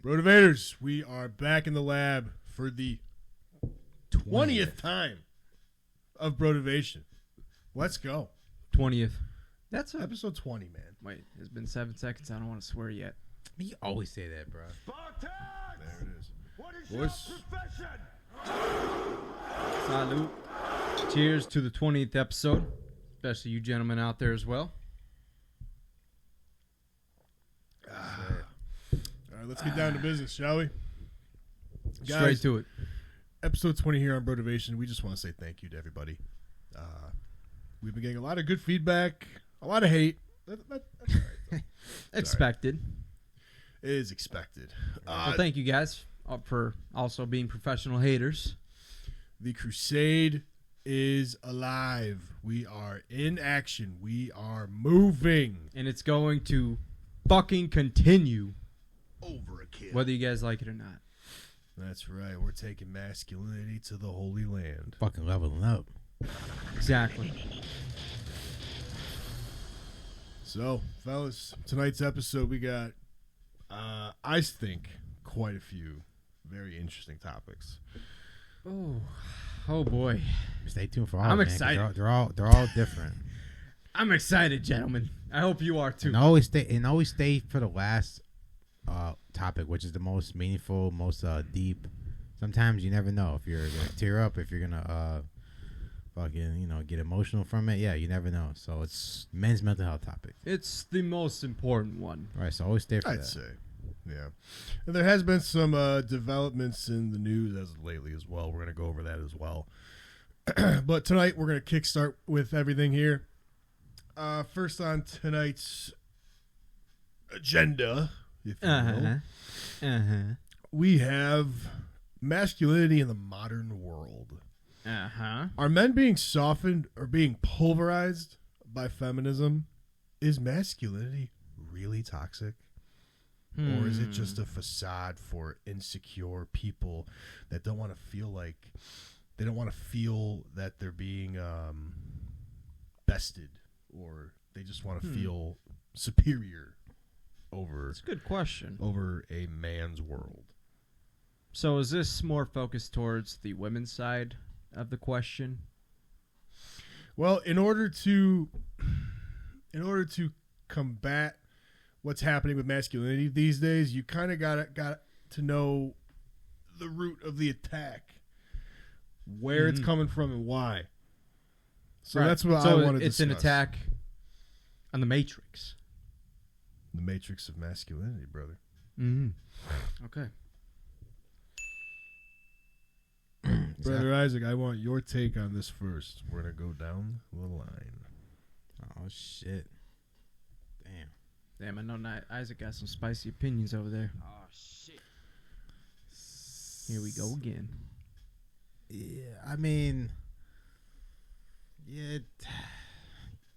Motivators, we are back in the lab for the 20th time of Brotivation. Let's go. 20th. That's episode 20, man. Wait, it's been 7 seconds. I don't want to swear yet. You always say that, bro. There it is. What is Boys. your profession? Salute. Cheers to the 20th episode, especially you gentlemen out there as well. All right, let's get down to business, shall we? Guys, Straight to it. Episode 20 here on Brotivation. We just want to say thank you to everybody. We've been getting a lot of good feedback, a lot of hate. That's all right, Expected. It is expected. Well, thank you guys for also being professional haters. The crusade is alive. We are in action. We are moving. And it's going to fucking continue. Over a kid. Whether you guys like it or not. That's right. We're taking masculinity to the Holy Land. Fucking leveling up. Exactly. So, fellas, tonight's episode, we got, I think, quite a few very interesting topics. Oh boy. Stay tuned for all. I'm man, excited. They're all different. I'm excited, gentlemen. I hope you are too. And always stay for the last topic, which is the most meaningful, most deep. Sometimes you never know if you're gonna tear up, if you're gonna fucking get emotional from it. Yeah, you never know. So it's men's mental health topic. It's the most important one. All right, so always stay for that. I'd say, yeah. And there has been some developments in the news as of lately as well. We're gonna go over that as well. But tonight we're gonna kickstart with everything here. First on tonight's agenda, if you will, we have masculinity in the modern world. Are men being softened or being pulverized by feminism? Is masculinity really toxic? Or is it just a facade for insecure people that don't want to feel that they're being bested, or they just want to feel superior over? That's a good question. Over a man's world. So is this more focused towards the women's side of the question? Well, in order to combat what's happening with masculinity these days, you kind of got to know the root of the attack, where it's coming from and why. So that's what I want to discuss. It's an attack on the matrix. The matrix of masculinity, brother. Okay. Brother Isaac, I want your take on this first. We're going to go down the line. Oh, shit. Damn, I know Isaac got some spicy opinions over there. Oh, shit. Here we go again. Yeah, I mean, yeah.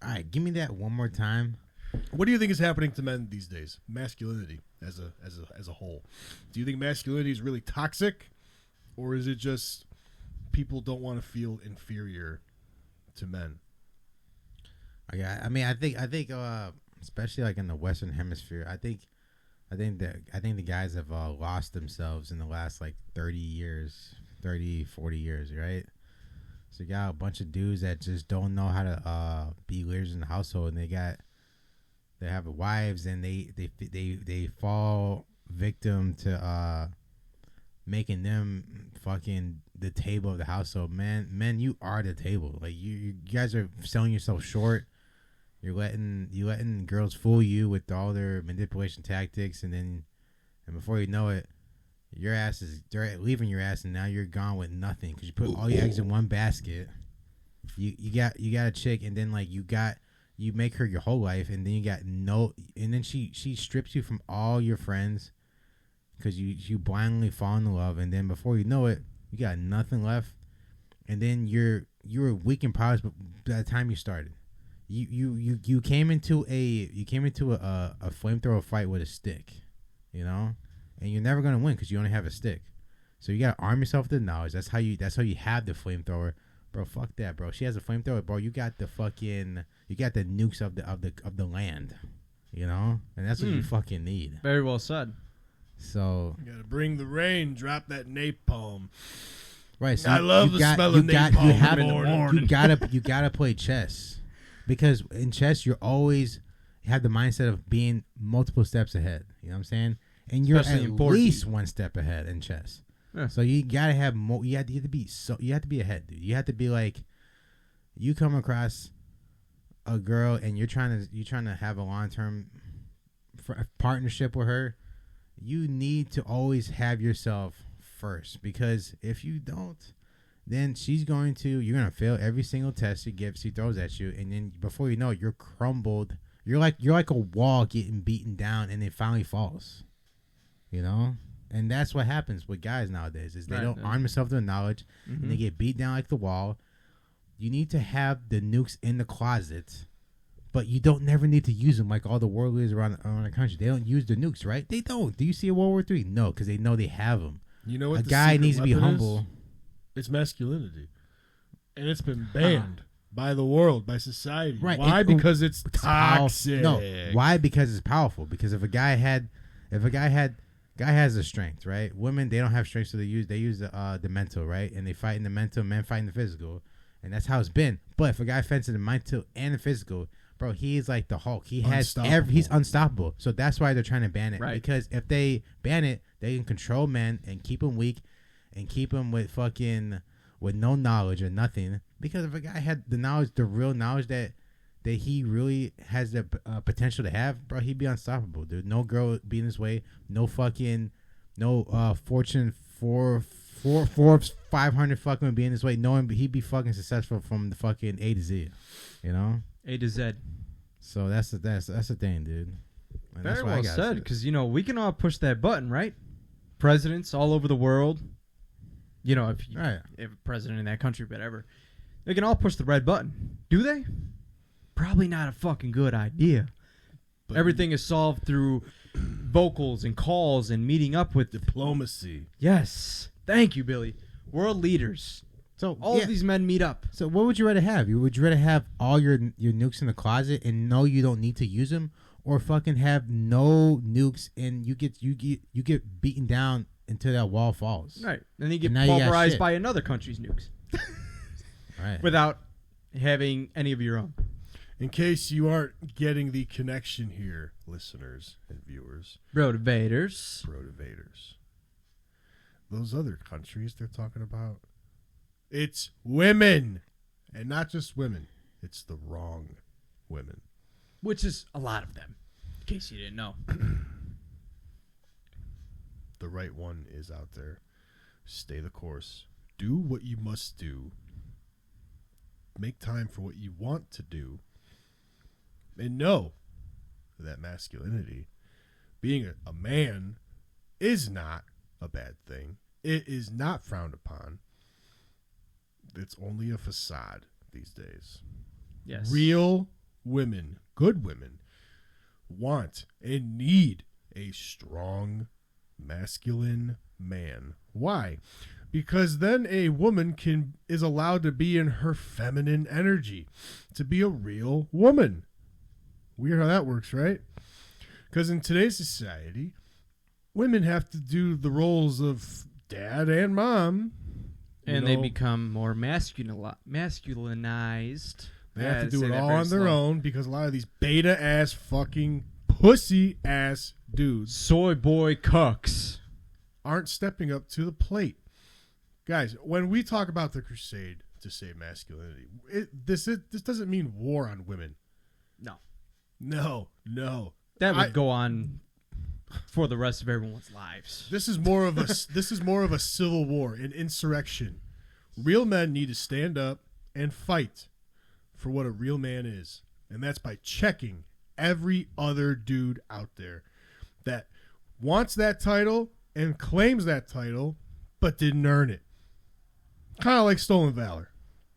All right, give me that one more time. What do you think is happening to men these days? Masculinity as a whole. Do you think masculinity is really toxic, or is it just people don't want to feel inferior to men? I mean, I think, especially like in the Western Hemisphere, I think the guys have lost themselves in the last like 30 years, 40 years, right? So you got a bunch of dudes that just don't know how to be leaders in the household, and they have wives, and they fall victim to making them fucking the table of the household. Men, you are the table. Like you guys are selling yourself short. You're letting girls fool you with all their manipulation tactics, and before you know it, they're leaving your ass, and now you're gone with nothing because you put all your eggs in one basket. You got a chick, and then like you make her your whole life, and then and then she strips you from all your friends because you blindly fall in love, and then before you know it, you got nothing left, and then you're weak in powers. But by the time you started, you came into a flamethrower fight with a stick, and you're never gonna win because you only have a stick. So you gotta arm yourself with the knowledge. That's how you have the flamethrower, bro. Fuck that, bro. She has a flamethrower, bro. You got the nukes of the land, and that's what you fucking need. Very well said. So you gotta bring the rain, drop that napalm. Right, so I love the smell of napalm in the morning. You gotta play chess, because in chess you have the mindset of being multiple steps ahead. You know what I'm saying? And you're Especially at least one step ahead in chess. Yeah. So you gotta have more. You have to be ahead, dude. You have to be like, you come across a girl and you're trying to have a long-term partnership with her. You need to always have yourself first, because if you don't, then you're gonna fail every single test she throws at you, and then before you know it, you're crumbled. You're like a wall getting beaten down, and it finally falls. You know, and that's what happens with guys nowadays is they don't arm themselves with knowledge, and they get beat down like the wall. You need to have the nukes in the closet, but you don't never need to use them like all the world leaders around the country. They don't use the nukes, right? They don't. Do you see a World War III? No, because they know they have them. You know what? A guy needs to be humble. It's masculinity, and it's been banned by the world, by society. Right? Why? Because it's toxic. No. Why? Because it's powerful. Because if a guy has the strength, right? Women, they don't have strength, so they use the mental, right? And they fight in the mental, men fight in the physical. And that's how it's been. But if a guy fights in the mental and the physical, bro, he's like the Hulk. He's unstoppable. So that's why they're trying to ban it. Right. Because if they ban it, they can control men and keep them weak and keep them with no knowledge or nothing. Because if a guy had the knowledge, the real knowledge that he really has the potential to have, bro, he'd be unstoppable, dude. No girl being this way. No Fortune 500 fucking being this way, knowing he'd be fucking successful from the fucking A to Z, you know? A to Z. So that's the thing, dude. And Very well said, because, we can all push that button, right? Presidents all over the world, if a president in that country, whatever, they can all push the red button. Do they? Probably not a fucking good idea. But everything is solved through vocals and calls and meeting up with diplomacy. Yes. Thank you, Billy. World leaders. So all of these men meet up. So what would you rather have? Would you rather have all your nukes in the closet and know you don't need to use them, or fucking have no nukes and you get beaten down until that wall falls? Right. And then you get pulverized by another country's nukes. Right. Without having any of your own. In case you aren't getting the connection here, listeners and viewers. Brotivators. Those other countries they're talking about, it's women. And not just women. It's the wrong women. Which is a lot of them, in case you didn't know. The right one is out there. Stay the course. Do what you must do. Make time for what you want to do. And know that masculinity, being a man, is not a bad thing. It is not frowned upon. It's only a facade these days. Yes. Real women, good women, want and need a strong, masculine man. Why? Because then a woman is allowed to be in her feminine energy, to be a real woman. Weird how that works, right? Because in today's society, women have to do the roles of dad and mom. And they become more masculinized. They have to do it all on their own because a lot of these beta-ass fucking pussy-ass dudes, soy boy cucks, aren't stepping up to the plate. Guys, when we talk about the crusade to save masculinity, this doesn't mean war on women. No. That would go on for the rest of everyone's lives. This is more of a civil war, an insurrection. Real men need to stand up and fight for what a real man is, and that's by checking every other dude out there that wants that title and claims that title but didn't earn it. Kind of like stolen valor.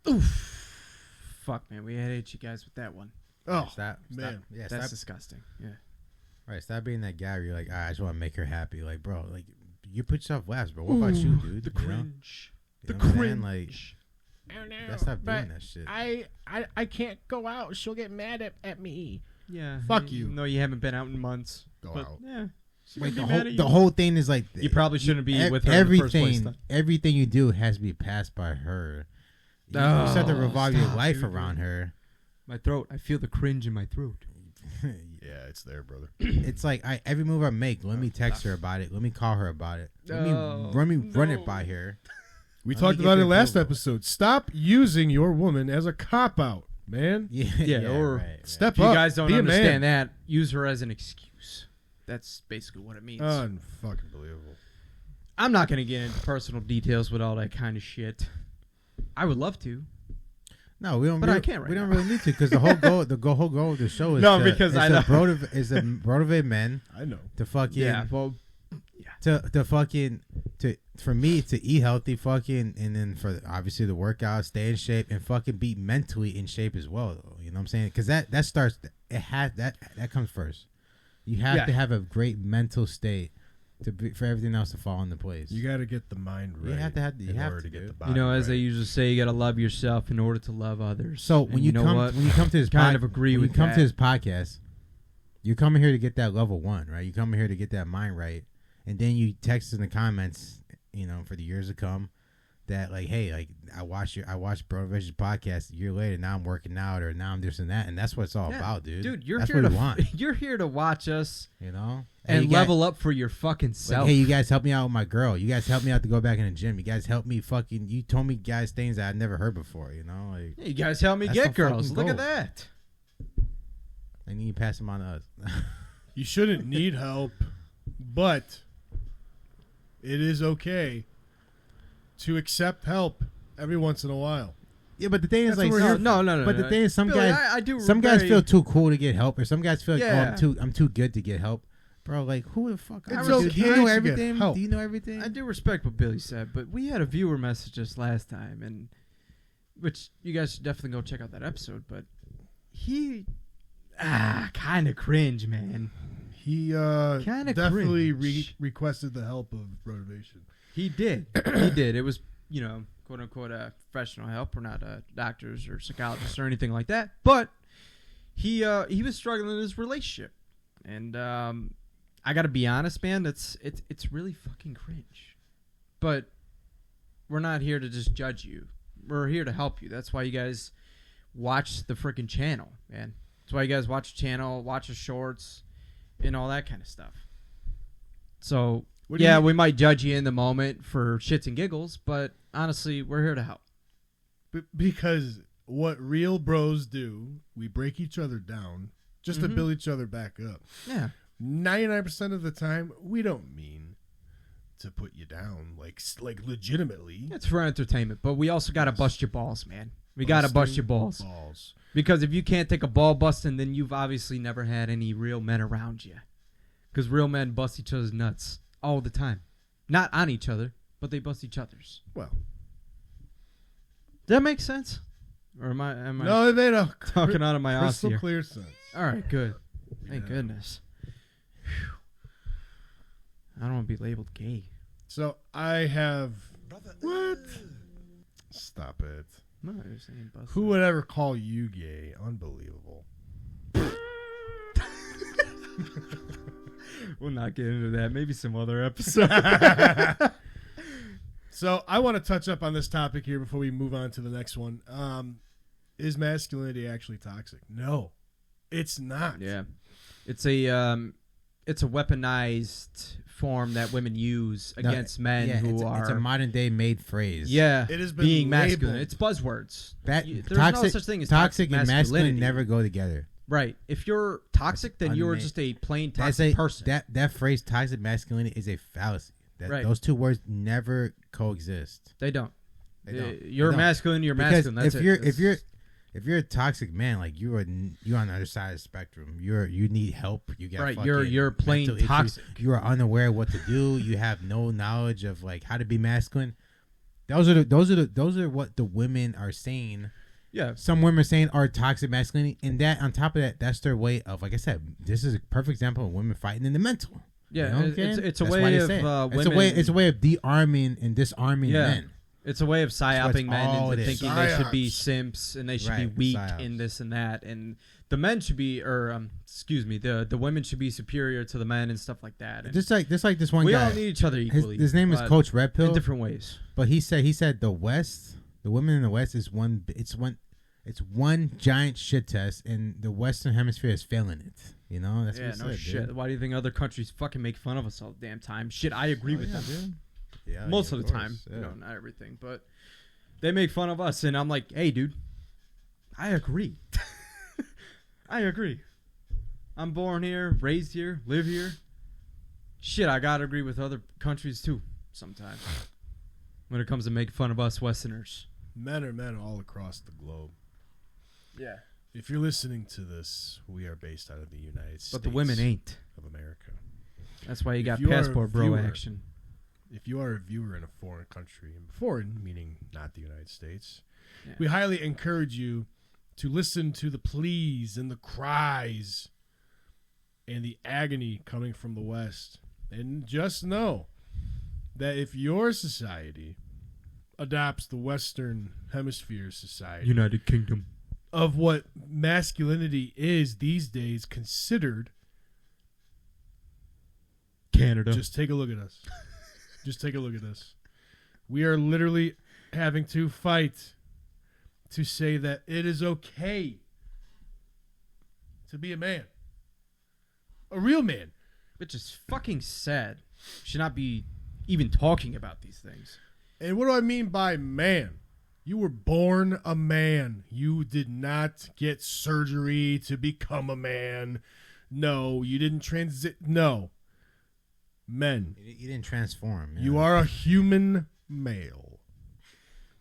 Oof. Fuck, man, we had hate you guys with that one. Oh, man. Yeah, that's disgusting. Yeah. Right, stop being that guy where you're like, I just want to make her happy. Like, bro, like, you put yourself last, bro. What about you, dude? The cringe. You know? The cringe. Like, stop doing that shit. I can't go out. She'll get mad at me. Yeah. Fuck you. No, you haven't been out in months. Go out. Yeah. Like the whole thing is like you probably shouldn't be with her. Everything you do has to be passed by her. You start to revolve your life around her. My throat. I feel the cringe in my throat. Yeah, it's there, brother. It's like every move I make, let me text her about it. Let me call her about it. Let me run it by her. We talked about it last episode. Stop using your woman as a cop out, man. Yeah, or right. Step up. If you guys don't understand that, use her as an excuse. That's basically what it means. Unfucking believable. I'm not gonna get into personal details with all that kind of shit. I would love to. No, we don't. But I can't. We don't really need to because the whole goal of the show is to motivate men. I know to fucking for me to eat healthy, fucking, and then for obviously the workout, stay in shape, and fucking be mentally in shape as well. You know what I'm saying? Because that starts. It has that comes first. You have to have a great mental state for everything else to fall into place. You got to get the mind right. You have to get the body. You know, as right. they usually say, you got to love yourself in order to love others. So when you come to this to this podcast, you're coming here to get that level 1, right? You coming here to get that mind right, and then you text in the comments, you know, for the years to come, that like, hey, like I watched Motivation's podcast a year later. Now I'm working out, or now I'm this and that, and that's what it's all about, dude. Dude, you're that's here what to we want. You're here to watch us, you know, and level up for your fucking self. Like, hey, you guys help me out with my girl. You guys help me out to go back in the gym. You guys help me you told me guys things that I'd never heard before. You know, like you guys help me get girls. Look at that. And then you pass them on to us. You shouldn't need help, but it is okay to accept help every once in a while. Yeah, but the thing is, like, no. But the thing is, some Billy, guys feel too cool to get help, or some guys feel like, yeah. I'm too good to get help, bro. Like, who the fuck? It's okay. Do you know everything? Do you know everything? I do respect what Billy said, but we had a viewer message us last time, and which you guys should definitely go check out that episode. But he, kind of cringe, man. He definitely requested the help of Motivation. He did. He did. It was, you know, quote unquote, professional help. We're not doctors or psychologists or anything like that. But he was struggling in his relationship, and I got to be honest, man. It's really fucking cringe. But we're not here to just judge you. We're here to help you. That's why you guys watch the freaking channel, man. That's why you guys watch the channel, watch the shorts, and all that kind of stuff. So. Yeah, we might judge you in the moment for shits and giggles, but honestly, we're here to help. Because what real bros do, we break each other down just to build each other back up. Yeah. 99% of the time, we don't mean to put you down, like legitimately. It's for entertainment, but we also got to bust your balls, man. We got to bust your balls. Because if you can't take a ball busting, then you've obviously never had any real men around you. Because real men bust each other's nuts. All the time. Not on each other, but they bust each other's. Well. Does that make sense? Or am I no, they don't. Talking out of my ass here? Crystal clear sense. All right, good. Thank goodness. Whew. I don't want to be labeled gay. So I have... What? Stop it. No, you're saying busted. Who would ever call you gay? Unbelievable. We'll not get into that. Maybe some other episode. So I want to touch up on this topic here before we move on to the next one. Is masculinity actually toxic? No, it's not. Yeah, it's a weaponized form that women use against men who are. It's a modern day made phrase. Yeah, it has been being labeled. Masculine. It's buzzwords. There's no such thing as toxic and masculine never go together. Right. If you're toxic, then you're just a plain toxic person. That phrase, toxic masculinity, is a fallacy. Right. Those two words never coexist. They don't. You're masculine. You're masculine. That's if you're a toxic man, like you're on the other side of the spectrum. You need help. You got right. You're plain toxic. You are unaware of what to do. You have no knowledge of like how to be masculine. Those are what the women are saying. Yeah, some women are saying are toxic masculinity, and that on top of that, that's their way of, like I said, this is a perfect example of women fighting in the mental. Yeah, you know it's a way of women. It's a way of de-arming and disarming men. It's a way of psyoping men into thinking they should be simps and they should be weak psyops. in this and that, and the men should be, the women should be superior to the men and stuff like that. And just like this one we guy. We all need each other equally. His name is Coach Red Pill. In different ways. But he said the West, the women in the West is one giant shit test, and the Western Hemisphere is failing it. You know, that's what he said, shit. Dude. Why do you think other countries fucking make fun of us all the damn time? Shit, I agree with them. Dude. Yeah, most of the time. Yeah. You know, not everything, but they make fun of us, and I'm like, hey, dude, I agree. I agree. I'm born here, raised here, live here. Shit, I gotta agree with other countries too sometimes when it comes to making fun of us Westerners. Men are men all across the globe. Yeah. If you're listening to this, we are based out of the United States. But the women ain't. Of America. That's why you got passport bro action. If you are a viewer in a foreign country, and foreign meaning not the United States, we highly encourage you to listen to the pleas and the cries and the agony coming from the West. And just know that if your society adopts the Western Hemisphere society, United Kingdom, of what masculinity is these days considered, Canada. Just take a look at us. Just take a look at us. We are literally having to fight to say that it is okay to be a man. A real man. Which is fucking sad. Should not be even talking about these things. And what do I mean by man? You were born a man. You did not get surgery to become a man. No, you didn't No. Men. You didn't transform. Yeah. You are a human male.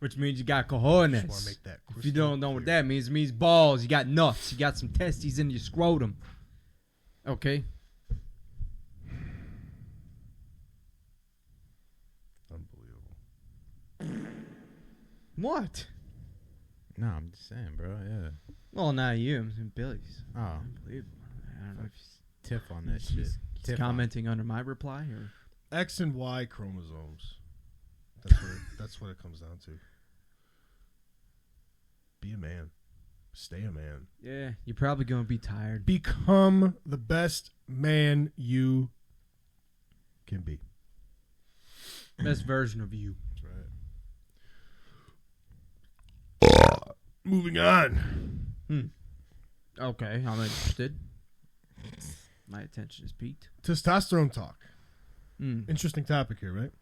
Which means you got cojones. If you don't know what that means, it means balls. You got nuts. You got some testes in your scrotum. Okay? What? No, I'm just saying, bro. Yeah. Well, not you. I'm saying Billy's. Oh. Unbelievable. I don't know if he's Tiff on that shit. He's commenting under my reply, or X and Y chromosomes. That's what it comes down to. Be a man. Stay a man. Yeah, you're probably gonna be tired. Become the best man you can be. Best version of you. Moving on. Okay, I'm interested. My attention is piqued. Testosterone talk. Interesting topic here, right?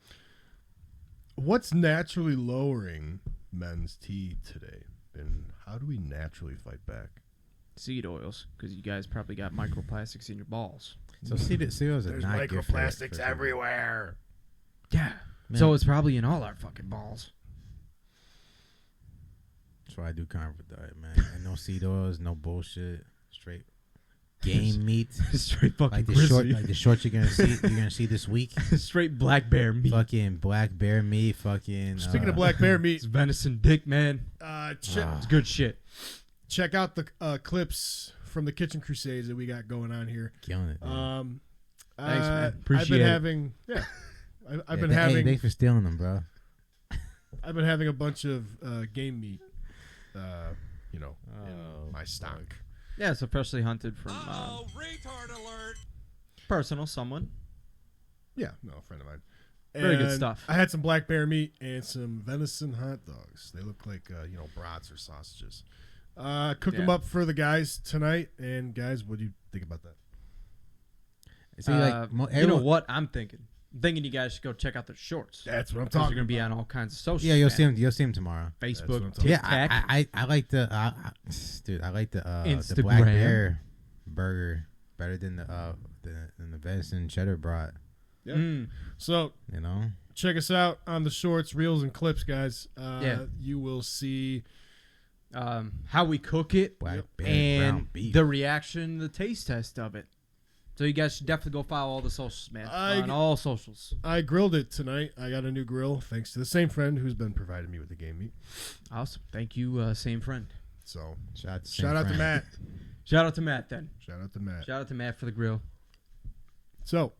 What's naturally lowering men's T today? And how do we naturally fight back? Seed oils, because you guys probably got microplastics in your balls. So seed oils are not good for microplastics everywhere. Yeah. Man. So it's probably in all our fucking balls. That's why I do carnivore diet, man. And no seed oils, no bullshit. Straight game meat. Straight fucking like the shorts you're gonna see this week. Straight black bear meat. Fucking black bear meat. Fucking. Speaking of black bear meat, it's venison dick, man. It's good shit. Check out the clips from the Kitchen Crusades that we got going on here. Killing it. Thanks, man. Appreciate it. I've been having. Thanks for stealing them, bro. I've been having a bunch of game meat, in my stock. Yeah, it's freshly hunted from. Retard alert! Personal, someone. Yeah, no, a friend of mine. Very good stuff. I had some black bear meat and some venison hot dogs. They look like brats or sausages. Cooked them up for the guys tonight. And guys, what do you think about that? See, you know what I'm thinking? I'm thinking you guys should go check out their shorts. That's what I'm talking about. They're going to be on all kinds of social. Yeah, you'll see them tomorrow. Facebook, TikTok. Yeah, I like the the black bear burger better than the venison cheddar brat. Yeah. So check us out on the shorts, reels, and clips, guys. You will see how we cook it black bear and the reaction, the taste test of it. So you guys should definitely go follow all the socials, man. On all socials. I grilled it tonight. I got a new grill thanks to the same friend who's been providing me with the game meat. Awesome. Thank you, same friend. So shout out to Matt. Shout out to Matt then. Shout out to Matt. Shout out to Matt for the grill. So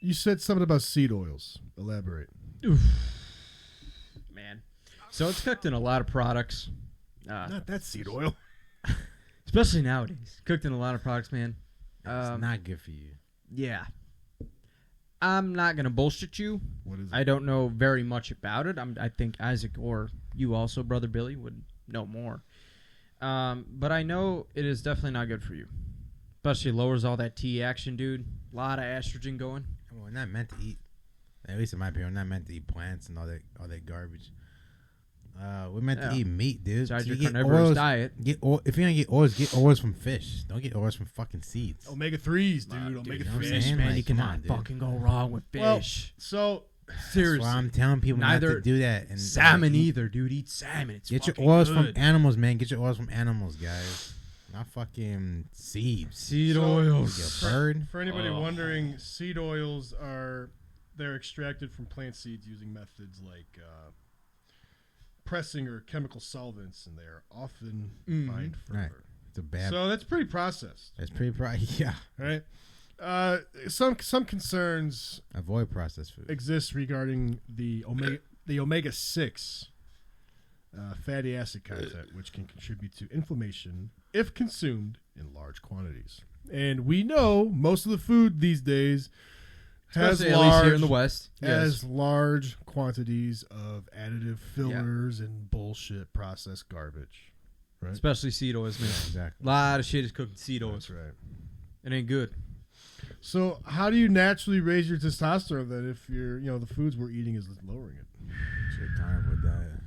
you said something about seed oils. Elaborate. Oof. Man. So it's cooked in a lot of products. Not that seed oil. Especially nowadays. Cooked in a lot of products, man. It's not good for you. Yeah. I'm not going to bullshit you. What is it? I don't know very much about it. I think Isaac or you also, Brother Billy, would know more. But I know it is definitely not good for you. Especially lowers all that T action, dude. A lot of estrogen going. Well, we're not meant to eat. At least in my opinion, we're not meant to eat plants and all that garbage. We're meant to eat meat, dude. So your carnivorous diet. If you're gonna get oils from fish. Don't get oils from fucking seeds. Omega-3s, dude. Omega-3s. Fish, man. Like, you cannot fucking go wrong with fish. Well, so seriously, that's why I'm telling people not to do that. And salmon either, dude. Eat salmon. It's get your fucking oils good. from animals, man. Get your oils from animals, guys. Not fucking seeds. Seed oils. Like a bird. For anybody wondering, seed oils they're extracted from plant seeds using methods like pressing or chemical solvents, and they are often mined further. Right. It's a bad. So that's pretty processed. That's pretty yeah. Right. Some concerns Avoid processed food. exist regarding the omega-6 fatty acid content, which can contribute to inflammation if consumed in large quantities. And we know most of the food these days has Especially at least here in the West. has large quantities of additive fillers and bullshit processed garbage. Right? Especially seed oils, man. Yeah, exactly. A lot of shit is cooked in seed oils. That's right. It ain't good. So how do you naturally raise your testosterone then if the foods we're eating is lowering it? Shit, carnivore diet.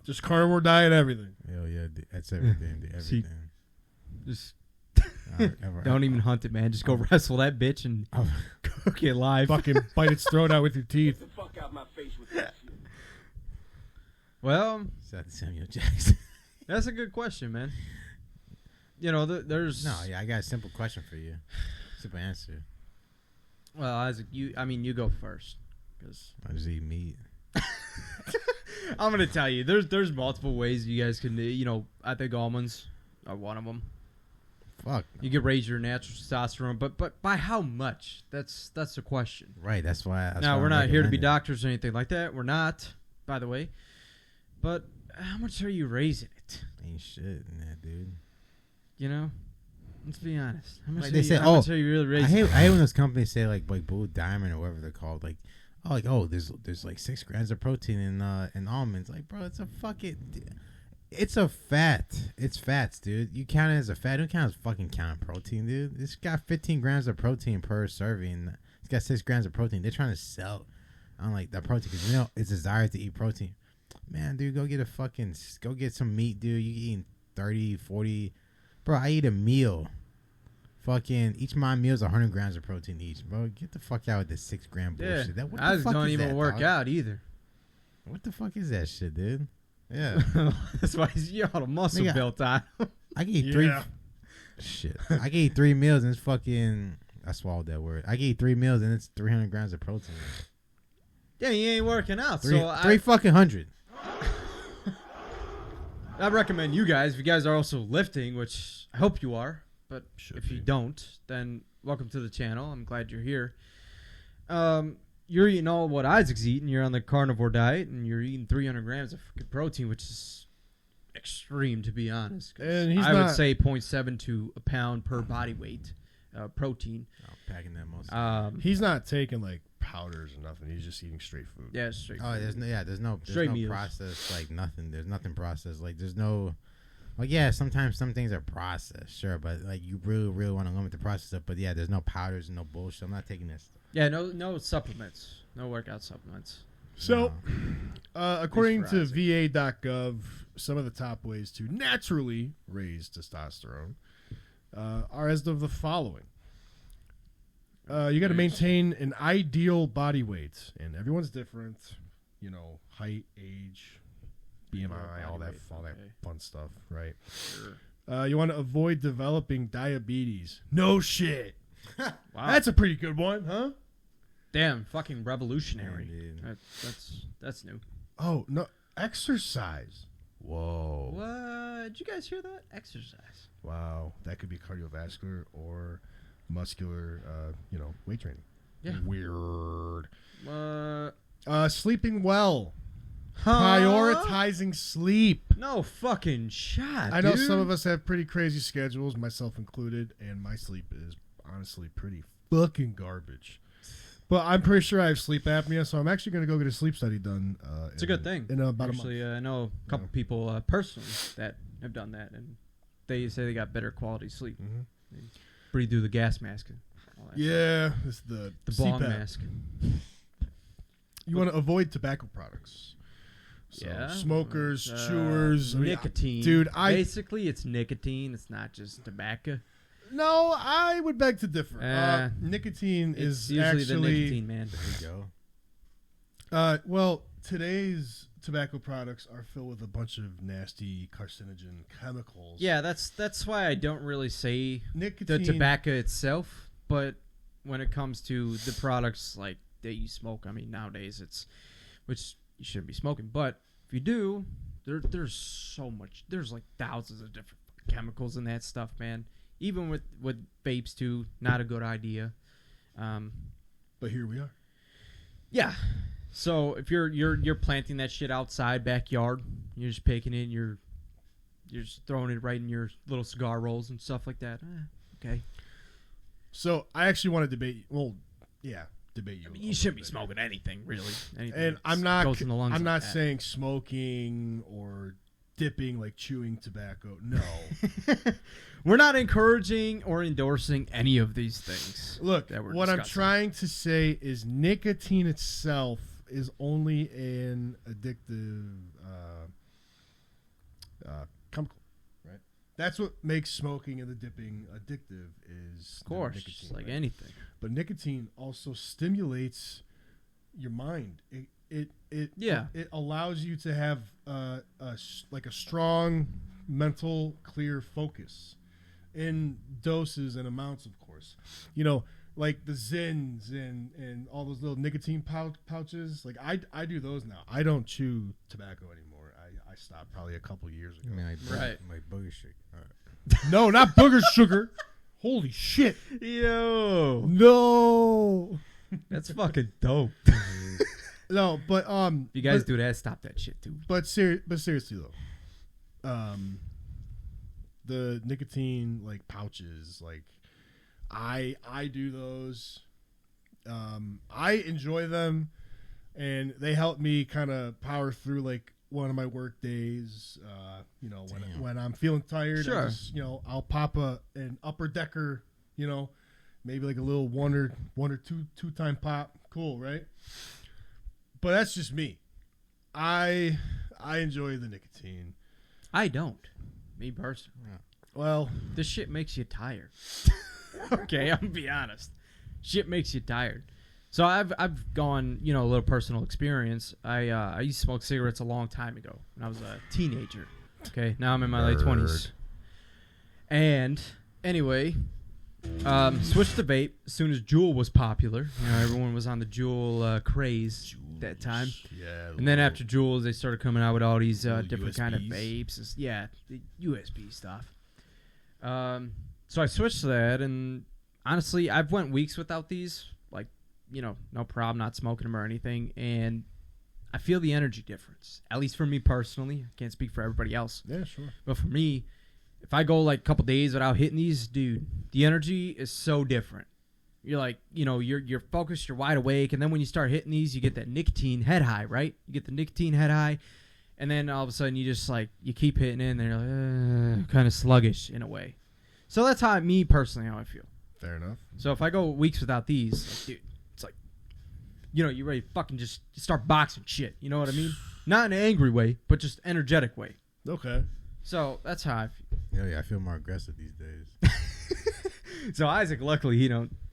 Just carnivore diet, everything. Hell yeah, that's everything. Everything. See, just Ever. don't even hunt it, man. Just go wrestle that bitch and cook it live. Fucking bite its throat out with your teeth. Get the fuck out my face with that shit. Well, Shout out to Samuel Jackson. that's a good question, man. You know, there's I got a simple question for you. Simple answer. Well, Isaac, you go first, because I just eat meat. I'm gonna tell you, there's multiple ways you guys can, I think almonds are one of them. Fuck. You can raise your natural testosterone, but by how much? That's the question. Right. That's why. Now, we're not here to be doctors or anything like that. We're not, by the way. But how much are you raising it? Ain't shit in that, dude. You know, let's be honest. How much? Like they say, how much are you really raising? I hate when those companies say like Blue Diamond or whatever they're called. There's like 6 grams of protein in almonds. Like, bro, it's a fucking. It's a fat. It's fats, dude. You count it as a fat. Don't count as fucking count protein, dude. It's got 15 grams of protein per serving. It's got 6 grams of protein. They're trying to sell on like that protein because it's desire to eat protein. Man, dude, go get some meat, dude. You eating 30, 40. Bro, I eat a meal. Fucking each of my meals 100 grams of protein each, bro. Get the fuck out with this 6 gram bullshit. Yeah, What I the fuck don't is even that, work dog? out either. What the fuck is that shit, dude? Yeah. That's why you got a muscle Nigga, built on. I can eat 3. Shit. I can eat 3 meals and it's fucking. I swallowed that word. I can eat 3 meals and it's 300 grams of protein. Yeah, you ain't working out. Three fucking 100. I recommend you guys, if you guys are also lifting, which I hope you are, but if you don't, then welcome to the channel. I'm glad you're here. You're eating all what Isaac's eating. You're on the carnivore diet, and you're eating 300 grams of protein, which is extreme, to be honest. And I would say 0.7 to a pound per body weight protein. Packing that most. He's not taking like powders or nothing. He's just eating straight food. Yeah, straight. Oh, food. there's no meals. process, like nothing. There's nothing processed. Like there's no, like yeah, sometimes some things are processed, sure, but like you really want to limit the process up. But yeah, there's no powders and no bullshit. I'm not taking this. Yeah, no supplements, no workout supplements. So, according to Isaac. va.gov, some of the top ways to naturally raise testosterone are as of the following. You got to maintain an ideal body weight, and everyone's different. You know, height, age, BMI, all that fun stuff, right? Sure. You want to avoid developing diabetes. No shit. Wow. That's a pretty good one, huh? Damn, fucking revolutionary. Yeah, That's new. Oh, no. Exercise. Whoa. What? Did you guys hear that? Exercise. Wow. That could be cardiovascular or muscular, weight training. Yeah. Weird. What? Sleeping well. Prioritizing sleep. No fucking shot. I know dude. some of us have pretty crazy schedules, myself included, and my sleep is honestly pretty fucking garbage. But I'm pretty sure I have sleep apnea, so I'm actually going to go get a sleep study done. It's a good thing. In about actually, a month. I know a couple people personally that have done that, and they say they got better quality sleep. Mm-hmm. They breathe through the gas mask. And all that Yeah, it's the bong CPAP. mask. You want to avoid tobacco products. So smokers, chewers, nicotine. Dude, basically it's nicotine. It's not just tobacco. No, I would beg to differ. Nicotine is usually actually the nicotine, man. There you go. Well, today's tobacco products are filled with a bunch of nasty carcinogen chemicals. Yeah, that's why I don't really say Nicotine, the tobacco itself, but when it comes to the products like that you smoke, I mean nowadays which you shouldn't be smoking, but if you do, there's so much. There's like thousands of different chemicals in that stuff, man. Even with vapes too, not a good idea. But here we are. Yeah. So if you're planting that shit outside backyard, you're just picking it, and you're just throwing it right in your little cigar rolls and stuff like that. Okay. So I actually want to debate. Well, yeah, debate you. I mean, you shouldn't be smoking anything really. Anything and I'm goes in the lungs I'm like not that. saying smoking or dipping like chewing tobacco. No. We're not encouraging or endorsing any of these things. Look, that we're what I'm discussing. trying to say is nicotine itself is only an addictive chemical, right? That's what makes smoking and the dipping addictive is Of course, nicotine, just like right? anything. But nicotine also stimulates your mind. It allows you to have a strong mental clear focus in doses and amounts, of course. You know, like the Zins and all those little nicotine pouches. Like I do those now. I don't chew tobacco anymore. I stopped probably a couple years ago. I mean, Right. like booger shit. All right. No, not booger sugar. Holy shit. Yo, No. that's fucking dope. No, but If you guys do that, stop that shit too. But seriously though, the nicotine like pouches, like I do those. I enjoy them, and they help me kind of power through like one of my work days. You know, when I'm feeling tired, Sure. I just, I'll pop an upper decker. You know, maybe like a little one or two time pop. Cool, right? But that's just me. I enjoy the nicotine. I don't. Me personally. Yeah. Well, This shit makes you tired. Okay, I'm gonna be honest. Shit makes you tired. So I've gone, a little personal experience. I used to smoke cigarettes a long time ago when I was a teenager. Okay, now I'm in my late 20s. And anyway, switched to vape as soon as Juul was popular. Everyone was on the Juul craze that time. Yeah. And then after Juuls, they started coming out with all these different kind of USBs. vapes. Yeah, the USB stuff. So I switched to that, and honestly, I've went weeks without these. Like, no problem, not smoking them or anything. And I feel the energy difference, at least for me personally. I can't speak for everybody else. Yeah, sure. But for me, if I go like a couple days without hitting these, dude, the energy is so different. You're like, you're focused, you're wide awake, and then when you start hitting these, you get that nicotine head high, right? You get the nicotine head high, and then all of a sudden you just like, you keep hitting it, and then you're like, kind of sluggish in a way. So that's how me personally, how I feel. Fair enough. So if I go weeks without these, like, dude, it's like, you're ready to fucking just start boxing shit. You know what I mean? Not in an angry way, but just energetic way. Okay. So that's how I feel. Yeah, I feel more aggressive these days. So Isaac, luckily,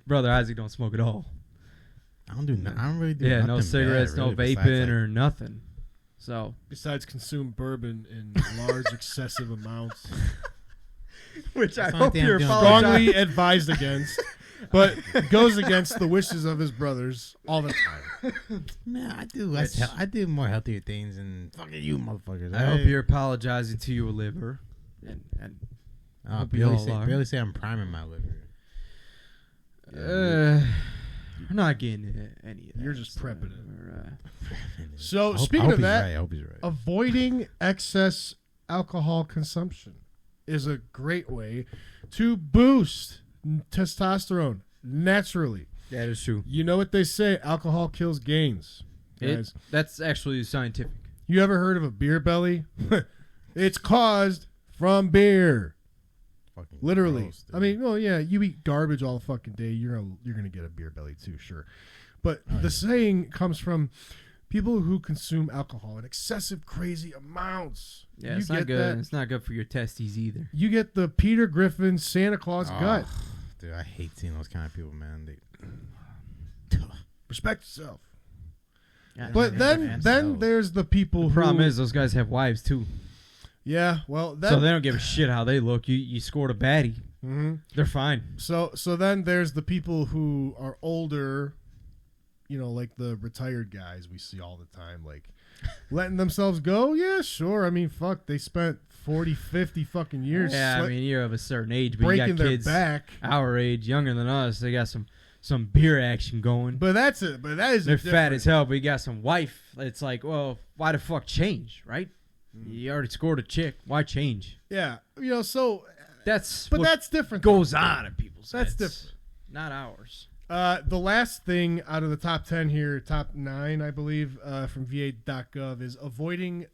brother Isaac don't smoke at all. I don't really do Yeah, nothing no cigarettes, bad, really, no besides, vaping like, or nothing. So Besides consume bourbon in large, excessive amounts. which I That's the only hope thing I'm you're doing. Strongly advised against, but goes against the wishes of his brothers all the time. Man, I do. I do more healthier things than fucking you, motherfuckers. I hope you're apologizing to your liver, and I hope you all are. barely say I'm priming my liver. we're not getting any of that. You're just stuff. prepping it. So speaking of that, I hope he's right. Avoiding excess alcohol consumption is a great way to boost testosterone naturally. That is true. You know what they say, alcohol kills gains. Guys. That's actually scientific. You ever heard of a beer belly? It's caused from beer. Fucking literally. gross, I mean, well, yeah, you eat garbage all the fucking day, you're gonna get a beer belly too, sure. But the saying comes from people who consume alcohol in excessive, crazy amounts. Yeah, it's not good. That. It's not good for your testes either. You get the Peter Griffin Santa Claus gut. Dude, I hate seeing those kind of people, man. Respect yourself. Yeah, but then there's the people the problem is those guys have wives too. Yeah, well, so they don't give a shit how they look. You scored a baddie. Mm-hmm. They're fine. So then there's the people who are older, you know, like the retired guys we see all the time, like letting themselves go. Yeah, sure. I mean, fuck, they spent 40, 50 fucking years. Yeah, I mean, you're of a certain age, but breaking you got kids their back. Our age, younger than us. They got some beer action going. But that is they're fat as hell, but you got some wife. It's like, well, why the fuck change, right? You already scored a chick. Why change? Yeah, you know, so that's different. Goes on in people's heads. That's different, not ours. The last thing out of the top 10 here, top 9, I believe, from VA.gov is avoiding.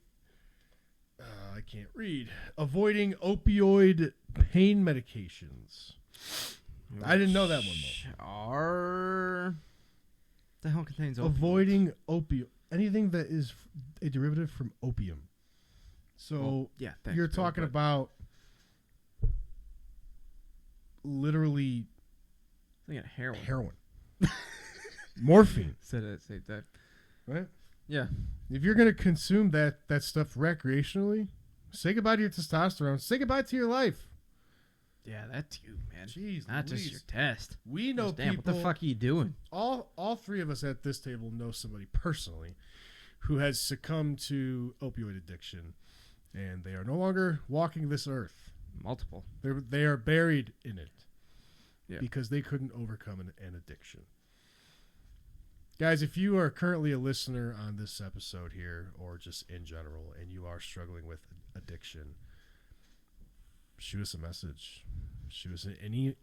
I can't read. Avoiding opioid pain medications. I didn't know that one though. The hell contains opioids? Avoiding anything that is a derivative from opium. So you're talking about literally heroin. Morphine. Said it at the same time. Right? Yeah. If you're going to consume that stuff recreationally, say goodbye to your testosterone. Say goodbye to your life. Yeah, that's you, man. Jeez, not Louise. just your test. We know people. What the fuck are you doing? All three of us at this table know somebody personally who has succumbed to opioid addiction, and they are no longer walking this earth. Multiple. They are buried in it because they couldn't overcome an addiction. Guys, if you are currently a listener on this episode here, or just in general, and you are struggling with addiction, shoot us a message. Shoot us an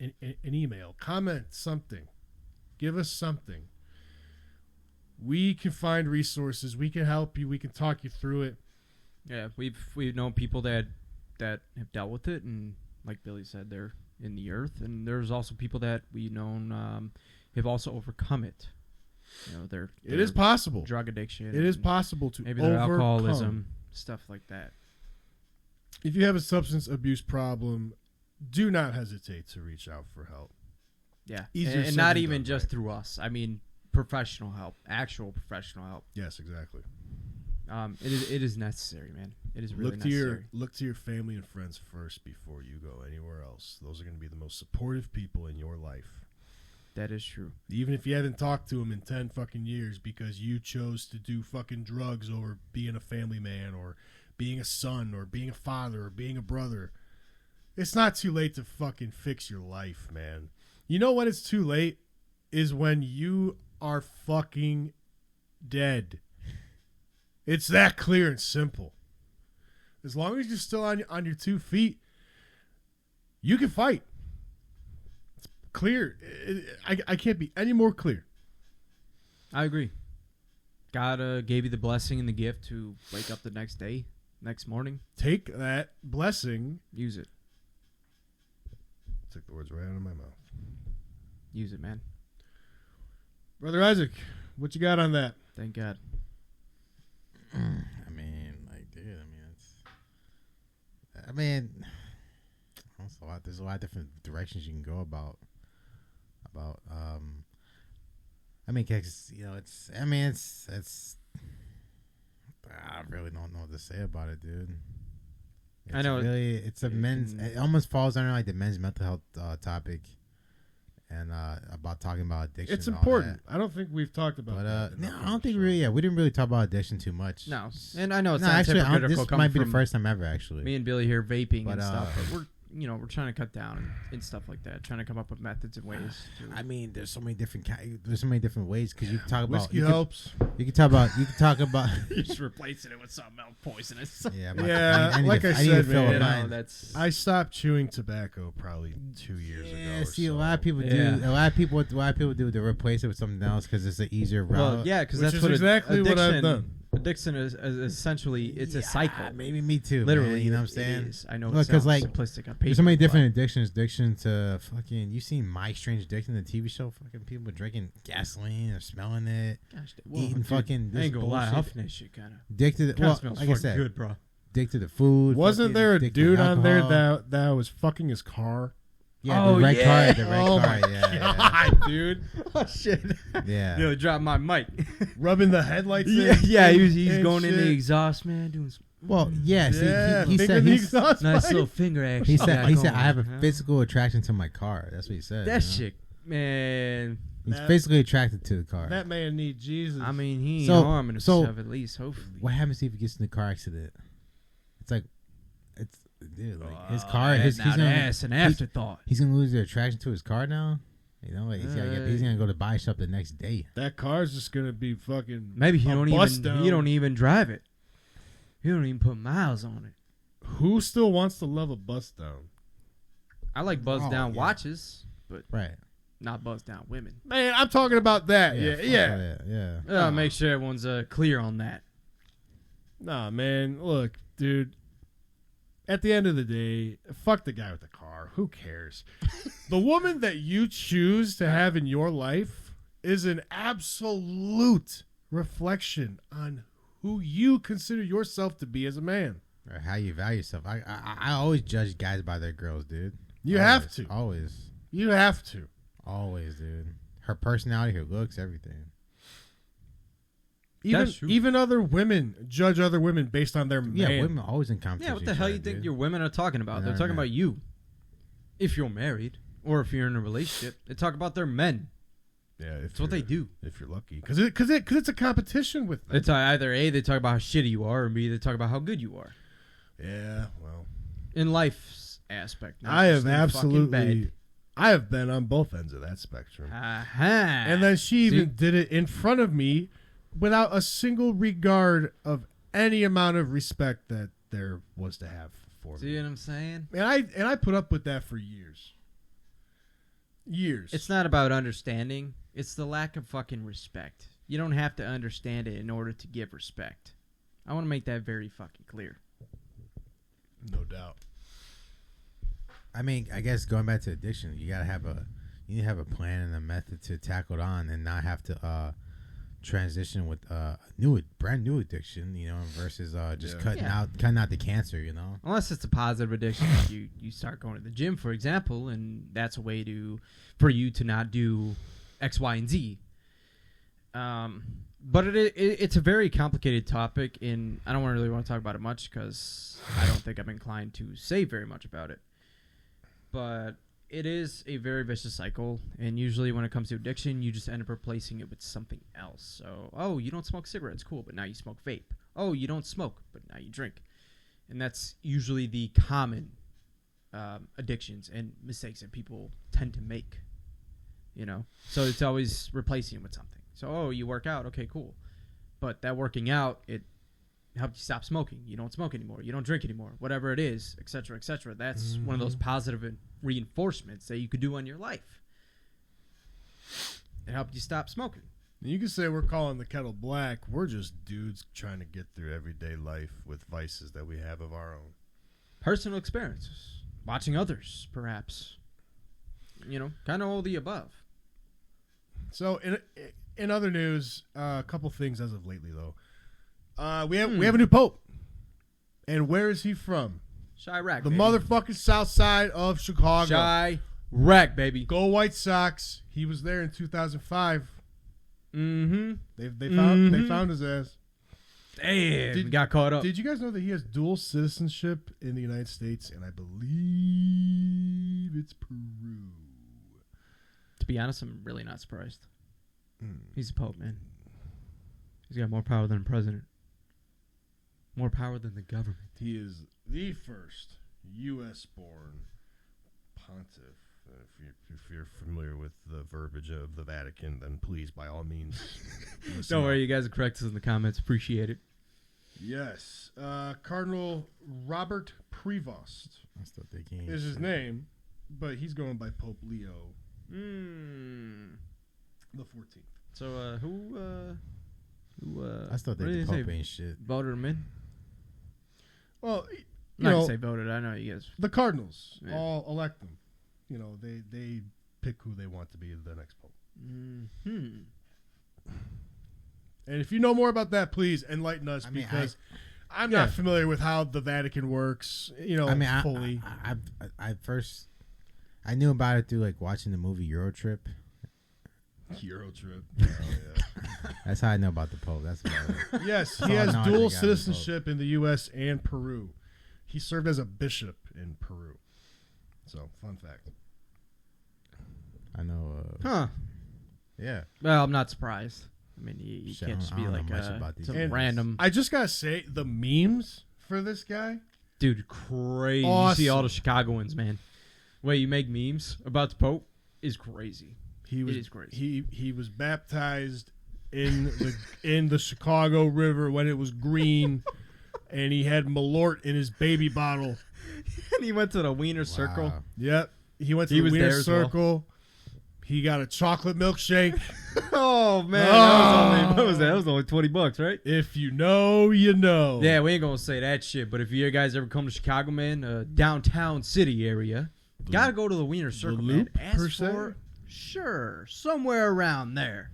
email. Comment something. Give us something. We can find resources. We can help you. We can talk you through it. Yeah, we've known people that have dealt with it, and like Billy said, they're in the earth. And there's also people that we've known have also overcome it. You know, it is possible. Drug addiction. It is possible to maybe their alcoholism, stuff like that. If you have a substance abuse problem, do not hesitate to reach out for help. Yeah, and not even just through us. I mean, professional help, actual professional help. Yes, exactly. It is necessary, man. It is really necessary. Look to your family and friends first before you go anywhere else. Those are going to be the most supportive people in your life. That is true. Even if you haven't talked to them in 10 fucking years because you chose to do fucking drugs over being a family man or being a son or being a father or being a brother, it's not too late to fucking fix your life, man. You know when it's too late? Is when you are fucking dead. It's that clear and simple. As long as you're still on your 2 feet, you can fight. It's clear. I can't be any more clear. I agree. God gave you the blessing and the gift to wake up the next day, next morning. Take that blessing. Use it. Took the words right out of my mouth. Use it, man. Brother Isaac, what you got on that? Thank God. I mean, like, dude, there's a lot of different directions you can go about, cause, you know, it's, I really don't know what to say about it, dude. I know. It almost falls under like the men's mental health topic. And about talking about addiction. It's important. I don't think we've talked about that. No, I don't think we didn't really talk about addiction too much. No, and I know it's this might be the first time ever, actually. Me and Billy here vaping and stuff, but we're trying to cut down and stuff like that. Trying to come up with methods and ways. I mean, there's so many different ways because you can talk about whiskey helps. You can talk about. You're just replacing it with something else poisonous. Yeah, like I said, man. I stopped chewing tobacco probably 2 years ago. Yeah, see, a lot of people do. A lot of people do. They replace it with something else because it's an easier route. Well, yeah, because that's exactly what I've done. Addiction is essentially a cycle. Maybe me too. Literally, man, you know what I'm saying? It is. I know it's simplistic. There's so many different addictions. Addiction to fucking. You seen My Strange Addiction, the TV show? Fucking people drinking gasoline or smelling it, eating fucking. I ain't gonna lie, huffing that shit kind of. Addicted. Well, like I said, good, bro. Addicted to food. Wasn't there a dude on there that was fucking his car? Yeah, the red car. The red car. Yeah, dude. Oh shit. Yeah. Yo, drop my mic. Rubbing the headlights. Yeah. He's going in the exhaust, man. Doing. Well, yeah. See, he said nice little finger action. He said I have a physical attraction to my car. That's what he said. That shit, man. He's physically attracted to the car. That man need Jesus. I mean, he ain't harming himself at least. Hopefully. What happens if he gets in a car accident? Dude, like his car, he's an afterthought. He's gonna lose the attraction to his car now. You know, like he's gonna go to buy shop the next day. That car's just gonna be fucking. Maybe he don't even drive it. He don't even put miles on it. Who still wants to love a bust down? I like buzz down watches, but right, not buzz down women. Man, I'm talking about that. Yeah. Make sure everyone's clear on that. Nah, man. Look, dude. At the end of the day, fuck the guy with the car. Who cares? The woman that you choose to have in your life is an absolute reflection on who you consider yourself to be as a man. Or how you value yourself. I always judge guys by their girls, dude. You have to. Always. You have to. Always, dude. Her personality, her looks, everything. Even other women judge other women based on their man. Yeah, women are always in competition. Yeah, what the hell you think your women are talking about? They're talking about you. If you're married or if you're in a relationship, they talk about their men. Yeah, that's what they do. If you're lucky, because it's a competition with them. It's either A, they talk about how shitty you are, or B, they talk about how good you are. Yeah, well, in life's aspect, I have been on both ends of that spectrum. And then she even did it in front of me, without a single regard of any amount of respect that there was to have for me. See what I'm saying? And I put up with that for years. It's not about understanding. It's the lack of fucking respect. You don't have to understand it in order to give respect. I want to make that very fucking clear. No doubt. I mean, I guess going back to addiction, you need to have a plan and a method to tackle it on and not have to transition with brand new addiction, versus cutting out the cancer, unless it's a positive addiction. Like you start going to the gym, for example, and that's a way for you to not do X, Y, and Z. But it's a very complicated topic, and I don't really want to talk about it much because I don't think I'm inclined to say very much about it. But it is a very vicious cycle, and usually when it comes to addiction, you just end up replacing it with something else. So, you don't smoke cigarettes, cool, but now you smoke vape. Oh, you don't smoke, but now you drink. And that's usually the common addictions and mistakes that people tend to make, So it's always replacing it with something. So, you work out, okay, cool. But that working out, it helped you stop smoking. You don't smoke anymore. You don't drink anymore. Whatever it is, et cetera, et cetera. That's one of those positive reinforcements that you could do on your life. It helped you stop smoking. You can say we're calling the kettle black. We're just dudes trying to get through everyday life with vices that we have of our own. Personal experiences. Watching others, perhaps. Kind of all the above. So, in other news, a couple things as of lately, though. We have a new pope, and where is he from? Chirac, the motherfucking south side of Chicago. Chirac, baby. Go White Sox. He was there in 2005. Mm-hmm. They found his ass. Damn, got caught up. Did you guys know that he has dual citizenship in the United States, and I believe it's Peru? To be honest, I'm really not surprised. He's a pope, man. He's got more power than a president. More power than the government. He is the first U.S.-born pontiff. If you're familiar with the verbiage of the Vatican, then please, by all means, don't worry. You guys will correct us in the comments. Appreciate it. Yes. Cardinal Robert Prevost is his name, but he's going by Pope Leo the 14th. So who I still think the Pope ain't shit. Voted him in? Well, not to say voted. I know you guys. The Cardinals all elect them. You know, they pick who they want to be the next Pope. Mm-hmm. And if you know more about that, please enlighten us, because I'm not familiar with how the Vatican works. You know, fully. I knew about it through like watching the movie Eurotrip. Eurotrip. Oh, yeah. That's how I know about the Pope. That's about it. Yes, he has dual citizenship in the U.S. and Peru. He served as a bishop in Peru. So, fun fact. I know. Yeah. Well, I'm not surprised. I mean, you can't just be like some random. I just gotta say, the memes for this guy, dude, crazy. Awesome. You see all the Chicagoans, man. Way you make memes about the Pope is crazy. It is crazy. He was baptized in the Chicago River when it was green, and he had Malort in his baby bottle. And he went to the Wiener Circle. Yep, he went to the Wiener Circle. Well. He got a chocolate milkshake. Oh man, that was only $20, right? If you know, you know. Yeah, we ain't gonna say that shit. But if you guys ever come to Chicago, man, downtown city area, gotta go to the Wiener Circle, man. Ask for sure somewhere around there.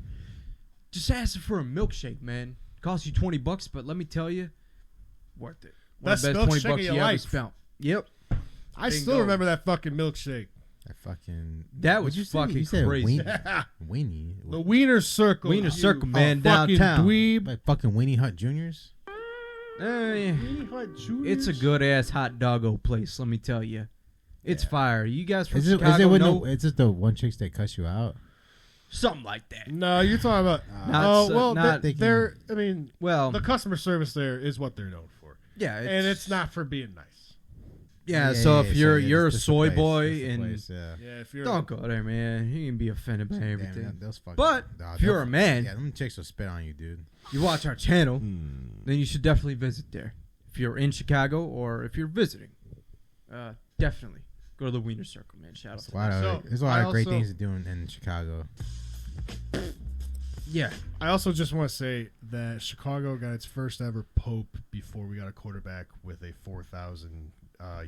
Just ask for a milkshake, man. Costs you $20, but let me tell you, worth it. One of the best $20 you ever spent. Yep. I still remember that fucking milkshake. That was fucking crazy. Weenie. The Wiener Circle. Wiener Circle, man, downtown. Dweeb. Like fucking Weenie Hut Juniors. It's a good ass hot doggo place. Let me tell you, it's fire. You guys from Chicago know? Is it the one chicks that cuss you out? Something like that. No, you're talking about. The customer service there is what they're known for. Yeah, and it's not for being nice. Yeah, so if you're a soy boy and if you're don't go there, man. You can be offended by everything. But if you're a man, them chicks will spit on you, dude. You watch our channel, then you should definitely visit there. If you're in Chicago or if you're visiting, definitely go to the Wiener Circle, man. Shout out. There's a lot of great things to do in Chicago. Yeah. I also just want to say that Chicago got its first ever Pope before we got a quarterback with a 4,000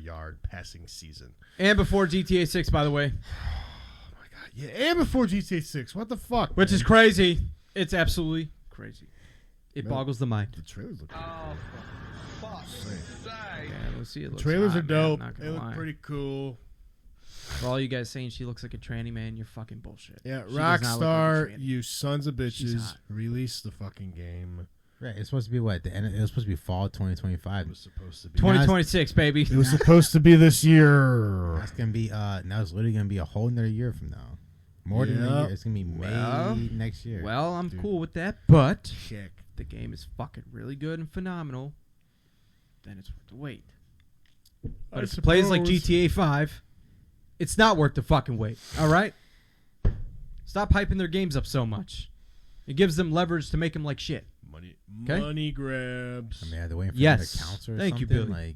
yard passing season. And before GTA 6, by the way. Oh, my God. Yeah, and before GTA 6. What the fuck? Which is crazy. It's absolutely crazy. It boggles the mind. The trailers look let's see. The trailers are dope. They look pretty cool. For all you guys saying she looks like a tranny, man, you're fucking bullshit. Yeah, Rockstar, you sons of bitches, release the fucking game. Right, it's supposed to be what? It was supposed to be fall 2025. It was supposed to be 2026, baby. It was supposed to be this year. That's gonna be now it's literally gonna be a whole nother year from now. More than a year. It's gonna be May next year. Well, I'm cool with that, but the game is fucking really good and phenomenal. Then it's worth the wait. But if it plays like GTA 5, it's not worth the fucking wait. All right? Stop hyping their games up so much. It gives them leverage to make them like shit. Money grabs. I mean, I had to wait for another council or something. You, Billy. Like,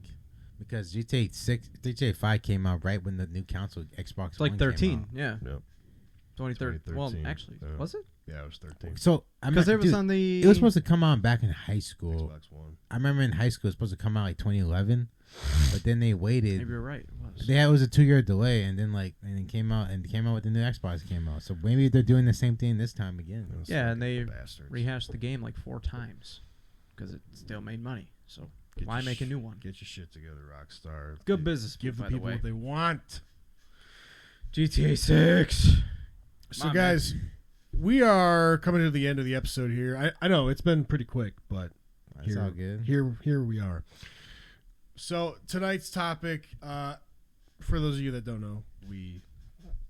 because GTA 5 came out right when the new console Xbox One 13, came out. Yeah. Yep. 2013. Well, actually, was it? Yeah, it was 13. So because it was on the. It was supposed to come out back in high school. Xbox One. I remember in high school it was supposed to come out like 2011, but then they waited. Maybe you're right. It was a 2-year delay, and then came out with the new Xbox came out. So maybe they're doing the same thing this time again. Yeah, and they rehashed the game like 4 times because it still made money. So why make a new one? Get your shit together, Rockstar. Good business. Give the people what they want. GTA 6. So guys, we are coming to the end of the episode here. I know it's been pretty quick, but it's all good. Here we are. So tonight's topic, for those of you that don't know, we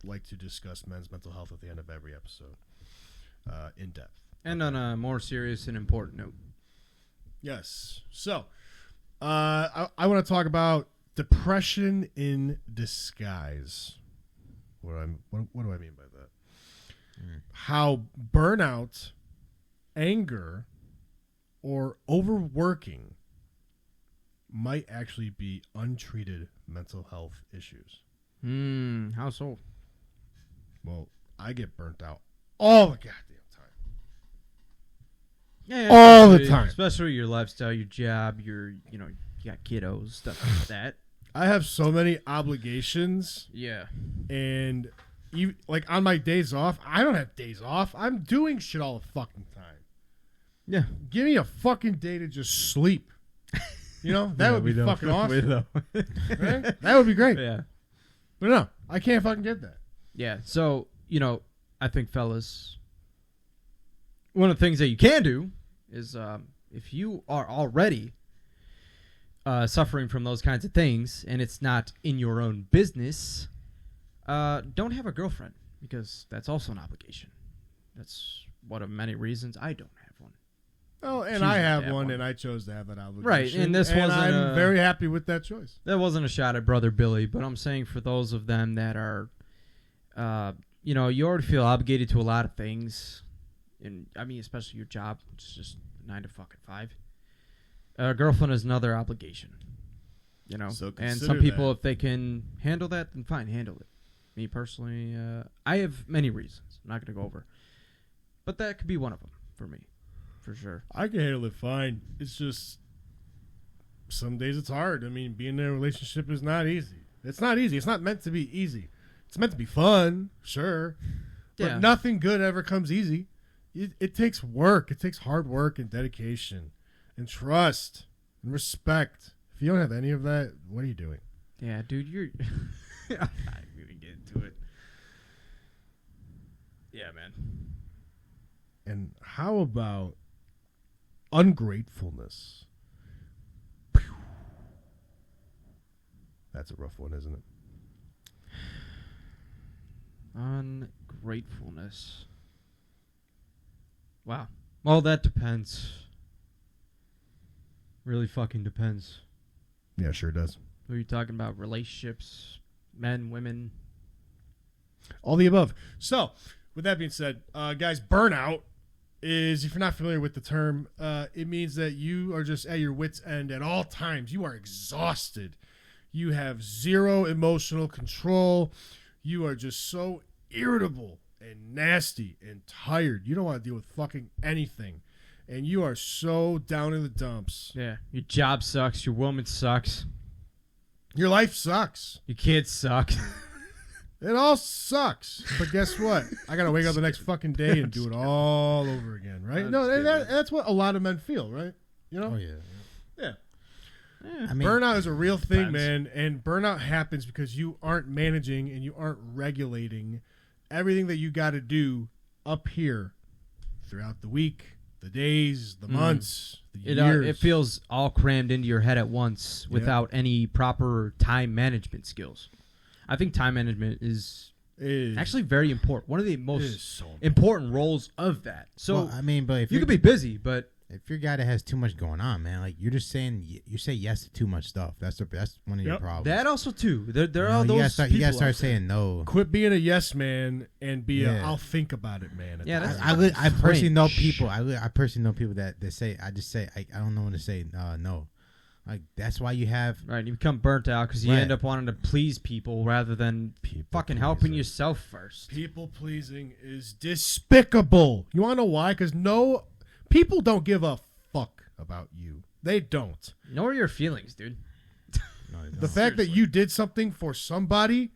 like to discuss men's mental health at the end of every episode, in depth. And on a more serious and important note. Yes. So, I want to talk about depression in disguise. What do I mean by that? How burnout, anger, or overworking might actually be untreated mental health issues. How so? Well, I get burnt out all the goddamn time. Yeah, all the time. Especially your lifestyle, your job, you got kiddos, stuff like that. I have so many obligations. Yeah. And even, like on my days off, I don't have days off. I'm doing shit all the fucking time. Yeah. Give me a fucking day to just sleep. You know, that would be fucking awesome. Right? That would be great. Yeah. But no, I can't fucking get that. Yeah. So, I think, fellas, one of the things that you can do is if you are already suffering from those kinds of things and it's not in your own business, don't have a girlfriend, because that's also an obligation. That's one of many reasons I don't have one. Oh, and I have one, and I chose to have that obligation. Right, and I'm very happy with that choice. That wasn't a shot at Brother Billy, but I'm saying for those of them that are, you already feel obligated to a lot of things, and I mean, especially your job, which is just 9 to fucking 5. A girlfriend is another obligation, So and some people, if they can handle that, then fine, handle it. Me personally, I have many reasons. I'm not going to go over, but that could be one of them for me. For sure. I can handle it fine. It's just some days it's hard. I mean, being in a relationship is not easy. It's not easy. It's not meant to be easy. It's meant to be fun, sure. But nothing good ever comes easy. It takes work. It takes hard work and dedication and trust and respect. If you don't have any of that, what are you doing? Yeah, dude, you're... I'm not even get into it. Yeah, man. And how about ungratefulness? That's a rough one, isn't it? Ungratefulness. Wow. Well, that depends. Really fucking depends. Yeah, sure does. Who are you talking about? Relationships, men, women? All the above. So, with that being said, guys, burnout is, if you're not familiar with the term, it means that you are just at your wit's end at all times. You are exhausted. You have zero emotional control. You are just so irritable and nasty and tired. You don't want to deal with fucking anything. And you are so down in the dumps. Yeah. Your job sucks. Your woman sucks. Your life sucks. Your kids suck. It all sucks. But guess what? I got to wake up the next fucking day and do it all over again, right? No, and that's what a lot of men feel, right? Oh, yeah. Yeah. I mean, burnout is a real thing, man. And burnout happens because you aren't managing and you aren't regulating everything that you got to do up here throughout the week, the days, the months, the years. It feels all crammed into your head at once without any proper time management skills. I think time management is actually very important. One of the most important roles of that. So, well, I mean, but if you could be busy, but if you're a guy that has too much going on, man, like you're just saying, you say yes to too much stuff. That's one of your problems. That also too. There are those. You gotta start saying no. Quit being a yes man and be a I'll think about it man. Yeah, I personally know people. I personally know people that say I don't know when to say no. Like that's why you have you become burnt out because you end up wanting to please people rather than fucking helping yourself first. People pleasing is despicable. You want to know why? Because people don't give a fuck about you. They don't. Nor your feelings, dude. No, the fact that you did something for somebody,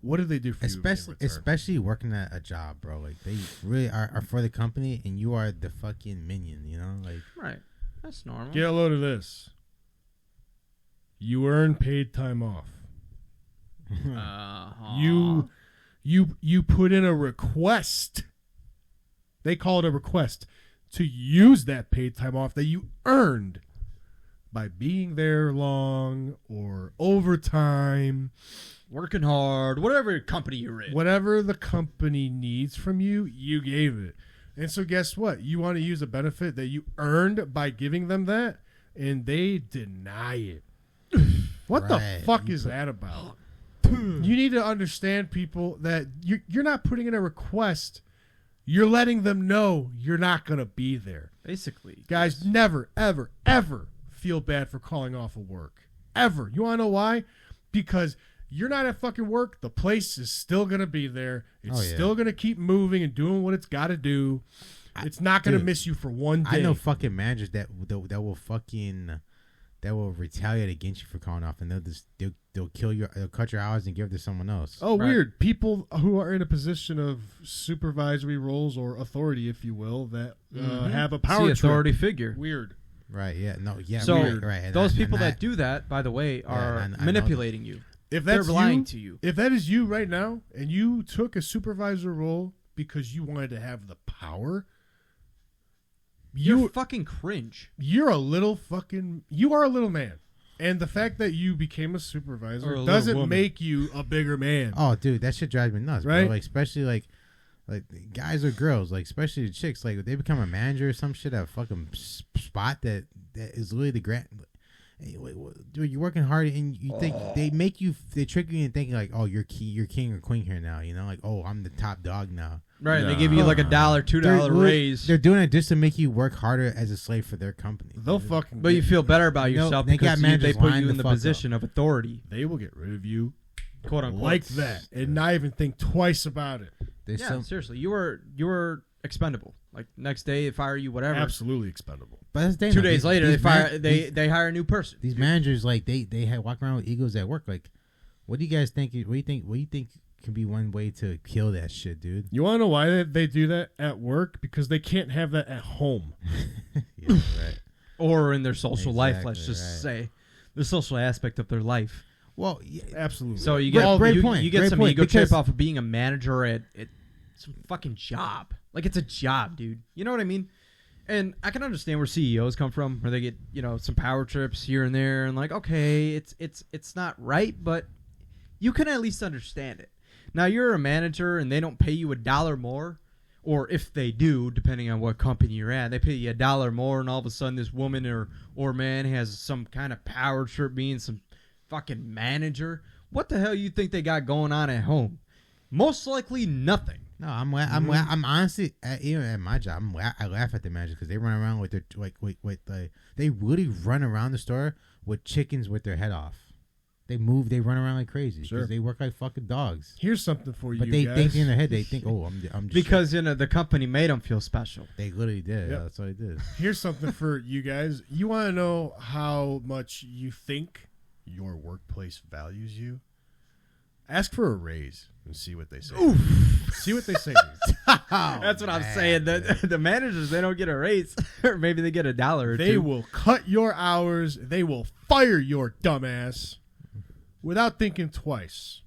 what did they do for you? Especially working at a job, bro. Like they really are for the company, and you are the fucking minion. You know, like right. That's normal. Get a load of this. You earn paid time off. You put in a request. They call it a request to use that paid time off that you earned by being there long or overtime, working hard, whatever company you're in. Whatever the company needs from you, you gave it. And so guess what? You want to use a benefit that you earned by giving them that, and they deny it. What the fuck is that about? You need to understand, people, that you're not putting in a request. You're letting them know you're not going to be there. Basically. Guys, never, ever, ever feel bad for calling off of work. Ever. You want to know why? Because you're not at fucking work. The place is still going to be there. It's still going to keep moving and doing what it's got to do. It's not going to miss you for one day. I know fucking managers that will retaliate against you for calling off, and they'll kill you. They'll cut your hours and give it to someone else. Oh, right. Weird. People who are in a position of supervisory roles or authority, if you will, that have a power authority figure. Weird. Right. Yeah. No. Yeah. So weird, right. Those people that do that, by the way, are manipulating you. If that's they're lying to you. If that is you right now, and you took a supervisor role because you wanted to have the power, you're fucking cringe. You are a little man. And the fact that you became a supervisor doesn't make you a bigger man. Oh, dude, that shit drives me nuts, right? Bro. Like, especially like guys or girls, like especially the chicks, like they become a manager or some shit at a fucking spot that is literally the grand. Hey, wait, dude, you're working hard, and you think they trick you into thinking like, oh, you're king or queen here now, you know, like, oh, I'm the top dog now. Right, they give you like $1, $2 raise. They're doing it just to make you work harder as a slave for their company. They'll fucking. But you feel better about yourself because they put you in the position of authority. They will get rid of you, quote unquote, like that, and not even think twice about it. Seriously, you were expendable. Like next day, they fire you, whatever. Absolutely expendable. But that's 2 days later, they hire a new person. These managers, like they walk around with egos at work. Like, what do you guys think? What do you think can be one way to kill that shit, dude? You want to know why they do that at work? Because they can't have that at home. Yeah, right. Or in their social life, let's just say. The social aspect of their life. Well, yeah, absolutely. So you get you get some ego trip off of being a manager at some fucking job. Like, it's a job, dude. You know what I mean? And I can understand where CEOs come from, where they get, some power trips here and there, and like, okay, it's not right, but you can at least understand it. Now, you're a manager and they don't pay you $1 more, or if they do, depending on what company you're at, they pay you $1 more, and all of a sudden this woman or man has some kind of power trip being some fucking manager. What the hell you think they got going on at home? Most likely nothing. No, I'm honestly even at my job, I laugh at the managers because they run around with their they really run around the store with chickens with their head off. They run around like crazy because they work like fucking dogs. Here's something for you, but they guys. think in their head, they think, oh, I'm just because the company made them feel special. They literally did. Yep. That's what they did. Here's something for you guys. You want to know how much you think your workplace values you? Ask for a raise and see what they say. Oof. See what they say. That's what I'm saying. The managers, they don't get a raise. Or maybe they get $1 or They two. will cut your hours. They will fire your dumbass without thinking twice.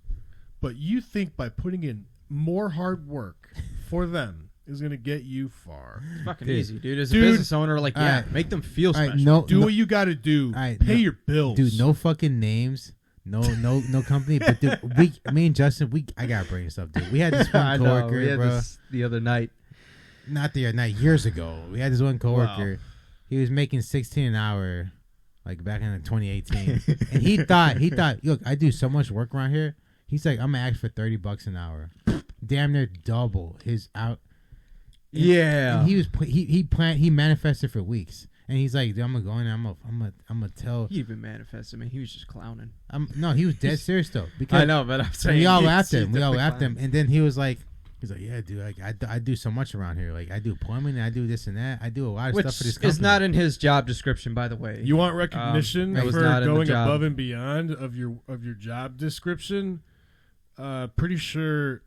But you think by putting in more hard work for them is going to get you far. It's fucking easy, dude. As a business owner, like, make them feel special. Do what you got to do. Pay your bills. Dude, no fucking names. No company. But dude, me and Justin, I gotta bring this up, dude. We had this one coworker, we had bro. This the other night. Not the other night, years ago. We had this one coworker. Wow. He was making $16 an hour, like back in 2018, and he thought, look, I do so much work around here. He's like, I'm gonna ask for $30 an hour, damn near double his out. And he manifested for weeks. And he's like, I'm gonna go in. I'm gonna tell. He even manifested. I mean, he was just clowning. No, he was dead serious though. Because I know, but I'm saying we all laughed at him. And then he's like, yeah, dude, like I do so much around here. Like I do plumbing, I do this and that. I do a lot of stuff for this company. Which is not in his job description, by the way. You want recognition for going above and beyond of your job description? Pretty sure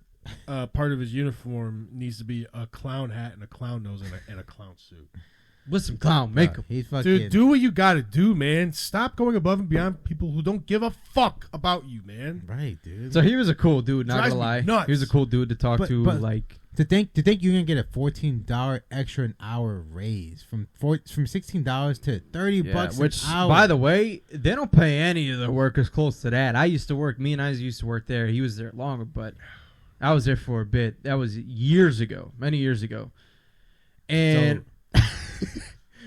part of his uniform needs to be a clown hat and a clown nose and a clown suit. With some clown makeup. Dude, do what you gotta do, man. Stop going above and beyond people who don't give a fuck about you, man. Right, dude. So he was a cool dude, not gonna lie. Nuts. He was a cool dude to talk to. Like to think you're gonna get a $14 extra an hour raise from $16 to $30 which, an hour. By the way, they don't pay any of the workers close to that. I used to work used to work there. He was there longer, but I was there for a bit. That was many years ago. And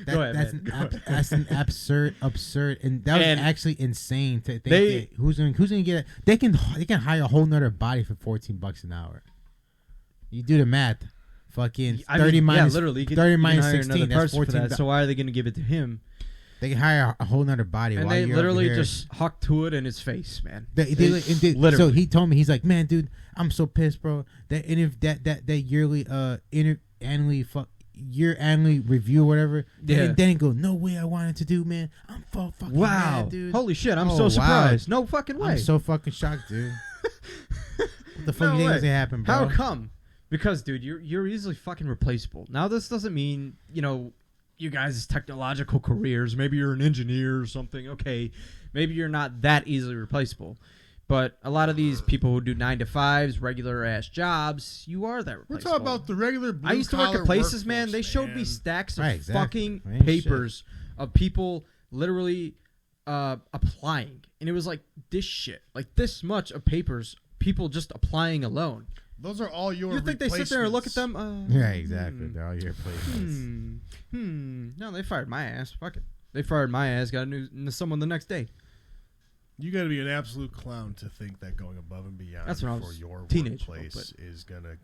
Go ahead, That's an absurd, and that was actually insane to think. Who's gonna get it? They can hire a whole nother body for $14 an hour. You do the math. Fucking 30 minus 16. That's 14. So why are they gonna give it to him? They can hire a whole nother body. And they literally just huck to it in his face, man. Literally. So he told me, he's like, man, dude, I'm so pissed, bro. That yearly annually review or whatever. Yeah. And then he go, no way I wanted to do, man. I'm fucking mad, dude. Holy shit, I'm so surprised. Wow. No fucking way. I'm so fucking shocked, dude. What the fuck do you think was gonna happen, bro? How come? Because, dude, you're easily fucking replaceable. Now, this doesn't mean, you guys' technological careers, maybe you're an engineer or something. Okay, maybe you're not that easily replaceable. But a lot of these people who do 9-to-5s, regular ass jobs, you are that replaceable. We're talking about the regular blue I used to work at places, man. They showed me stacks of fucking papers of people literally applying. And it was like this shit. Like this much of papers, people just applying alone. Those are all your You think they sit there and look at them? Yeah, exactly. They're all your replacements. No, they fired my ass. Fuck it. They fired my ass, got someone the next day. You got to be an absolute clown to think that going above and beyond for your workplace is gonna.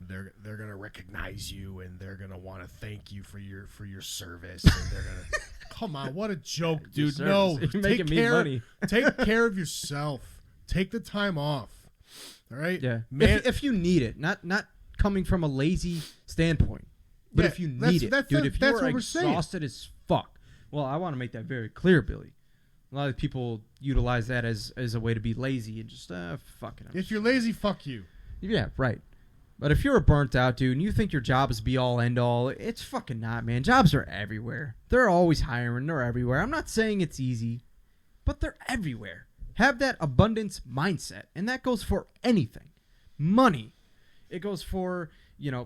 They're gonna recognize you and they're gonna want to thank you for your service. And they're gonna come on, what a joke, dude! No, take care of yourself. Take the time off. All right. Yeah. Man, if you need it, not coming from a lazy standpoint, but if you need it, dude. If you're exhausted as fuck, well, I want to make that very clear, Billy. A lot of people utilize that as a way to be lazy and just fuck it. If you're lazy, fuck you. Yeah, right. But if you're burnt out, dude, and you think your job is be all end all, it's fucking not, man. Jobs are everywhere. They're always hiring. They're everywhere. I'm not saying it's easy, but they're everywhere. Have that abundance mindset, and that goes for anything. Money. It goes for,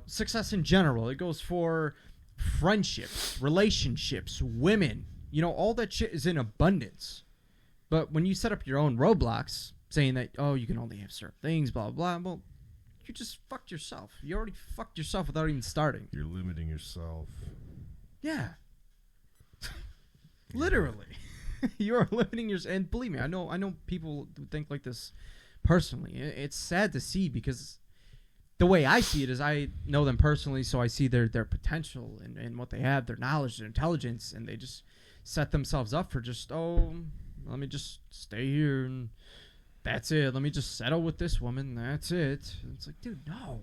success in general. It goes for friendships, relationships, women. All that shit is in abundance. But when you set up your own roadblocks, saying that, you can only have certain things, blah, blah, blah, well, you just fucked yourself. You already fucked yourself without even starting. You're limiting yourself. Yeah. Literally. You're limiting yourself. And believe me, I know people who think like this personally. It's sad to see because the way I see it is I know them personally, so I see their potential and what they have, their knowledge, their intelligence, and they just set themselves up for just, let me just stay here and that's it. Let me just settle with this woman. That's it. And it's like, dude, no.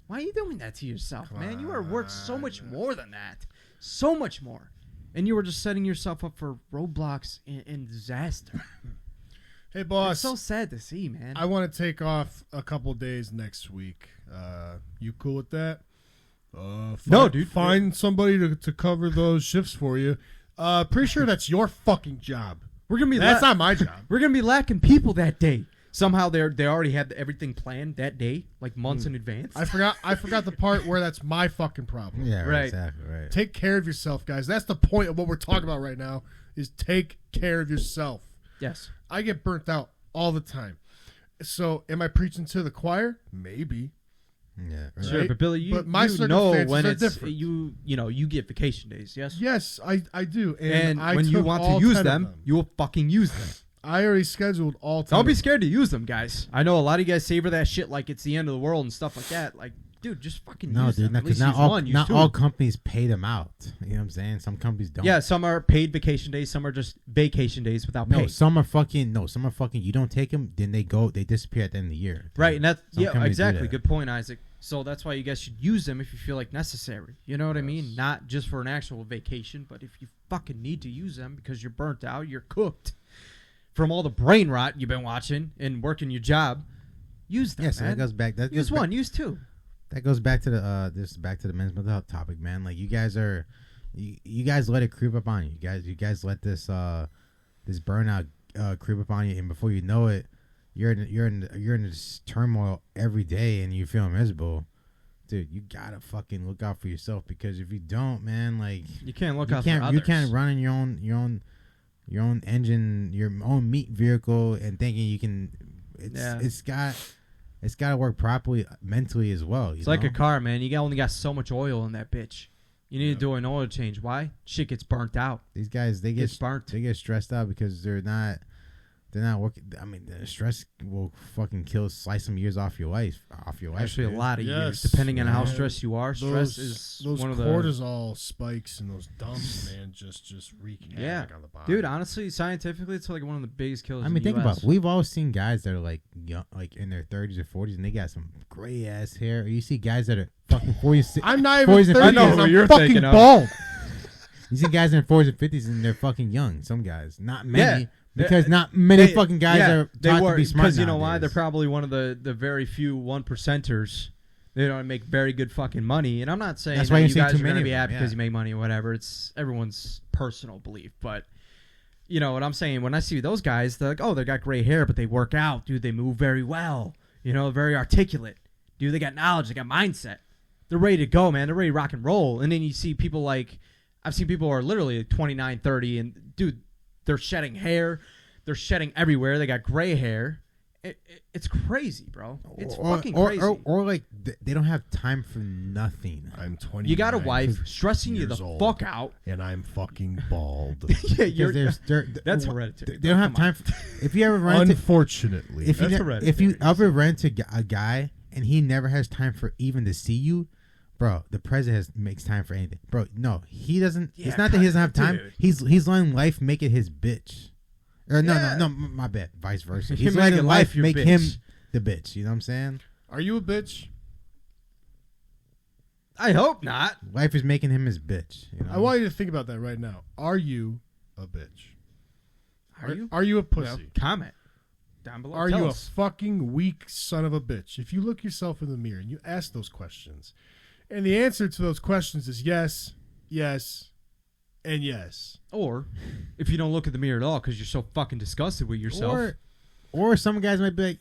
Why are you doing that to yourself, man? You are worth so much more than that. So much more. And you were just setting yourself up for roadblocks and disaster. Hey, boss. It's so sad to see, man. I want to take off a couple days next week. You cool with that? No, dude. Find somebody to cover those shifts for you. Pretty sure that's your fucking job. That's not my job. We're gonna be lacking people that day. Somehow they already had everything planned that day, like months in advance. I forgot the part where that's my fucking problem. Yeah, right. Exactly right. Take care of yourself, guys. That's the point of what we're talking about right now. Is take care of yourself. Yes. I get burnt out all the time. So, am I preaching to the choir? Maybe. Yeah. Right? Sure, but Billy, you know when it's different. You get vacation days. Yes. Yes, I do. And when you want to use them, you will fucking use them. I already scheduled all 10. Don't be scared to use them, guys. I know a lot of you guys savor that shit like it's the end of the world and stuff like that. Like, dude, just fucking use them. Because not all companies pay them out. You know what I'm saying? Some companies don't. Yeah, some are paid vacation days. Some are just vacation days without pay. Some are fucking. You don't take them, then they disappear at the end of the year. Right, and that's exactly. Good point, Isaac. So that's why you guys should use them if you feel like necessary. You know what I mean? Not just for an actual vacation, but if you fucking need to use them because you're burnt out, you're cooked from all the brain rot you've been watching and working your job, use them. Yeah, so man. that goes back. Use one, use two. That goes back to the men's mental health topic, man. Like you guys let it creep up on you. You guys let this burnout creep up on you, and before you know it, you're in this turmoil every day, and you feel miserable. Dude, you gotta fucking look out for yourself because if you don't, man, like you can't look out for others. You can't run in your own engine, your own meat vehicle, and thinking you can. It's got to work properly mentally as well. It's like a car, man. You only got so much oil in that bitch. You need to do an oil change. Why? Shit gets burnt out. These guys, they get burnt. They get stressed out because they're not working. I mean, the stress will fucking slice some years off your life. Actually, a lot of years, depending on how stressed you are. Stress is those one of cortisol spikes and those dumps, man, just wreak havoc on the body. Dude, honestly, scientifically, it's like one of the biggest killers. I mean, think about it. We've all seen guys that are like young, like in their 30s or 40s, and they got some gray ass hair. Or you see guys that are fucking 40s. I'm not even 30s. I know who you're fucking thinking of. bald. You see guys in their 40s and 50s, and they're fucking young. Some guys, not many. Yeah. Because not many fucking guys are taught to be smart. Because you know why? They're probably one of the very few 1%ers. They don't make very good fucking money. And I'm not saying that's why you guys are going to be happy because you make money or whatever. It's everyone's personal belief. But you know what I'm saying? When I see those guys, they're like, oh, they got gray hair, but they work out. Dude, they move very well. You know, very articulate. Dude, they got knowledge. They got mindset. They're ready to go, man. They're ready to rock and roll. And then you see people like, I've seen people who are literally 29, 30, and dude, they're shedding hair. They're shedding everywhere. They got gray hair. It's crazy, bro. It's fucking crazy. Or like they don't have time for nothing. I'm 20. You got a wife stressing you the fuck out, and I'm fucking bald. Yeah, that's hereditary. They don't have time. If you ever rent, unfortunately, if you ever rent a guy and he never has time for even to see you, bro, the president makes time for anything, bro. No, he doesn't. Yeah, it's not that he doesn't have time. Dude. He's letting life make it his bitch. Or no, my bad. Vice versa. He's letting life make him the bitch. You know what I'm saying? Are you a bitch? I hope not. Life is making him his bitch. You know? I want you to think about that right now. Are you a bitch? Are you a pussy? Well, comment down below. Are you a fucking weak son of a bitch? If you look yourself in the mirror and you ask those questions, and the answer to those questions is yes, yes, and yes. Or if you don't look at the mirror at all because you're so fucking disgusted with yourself. Or some guys might be like,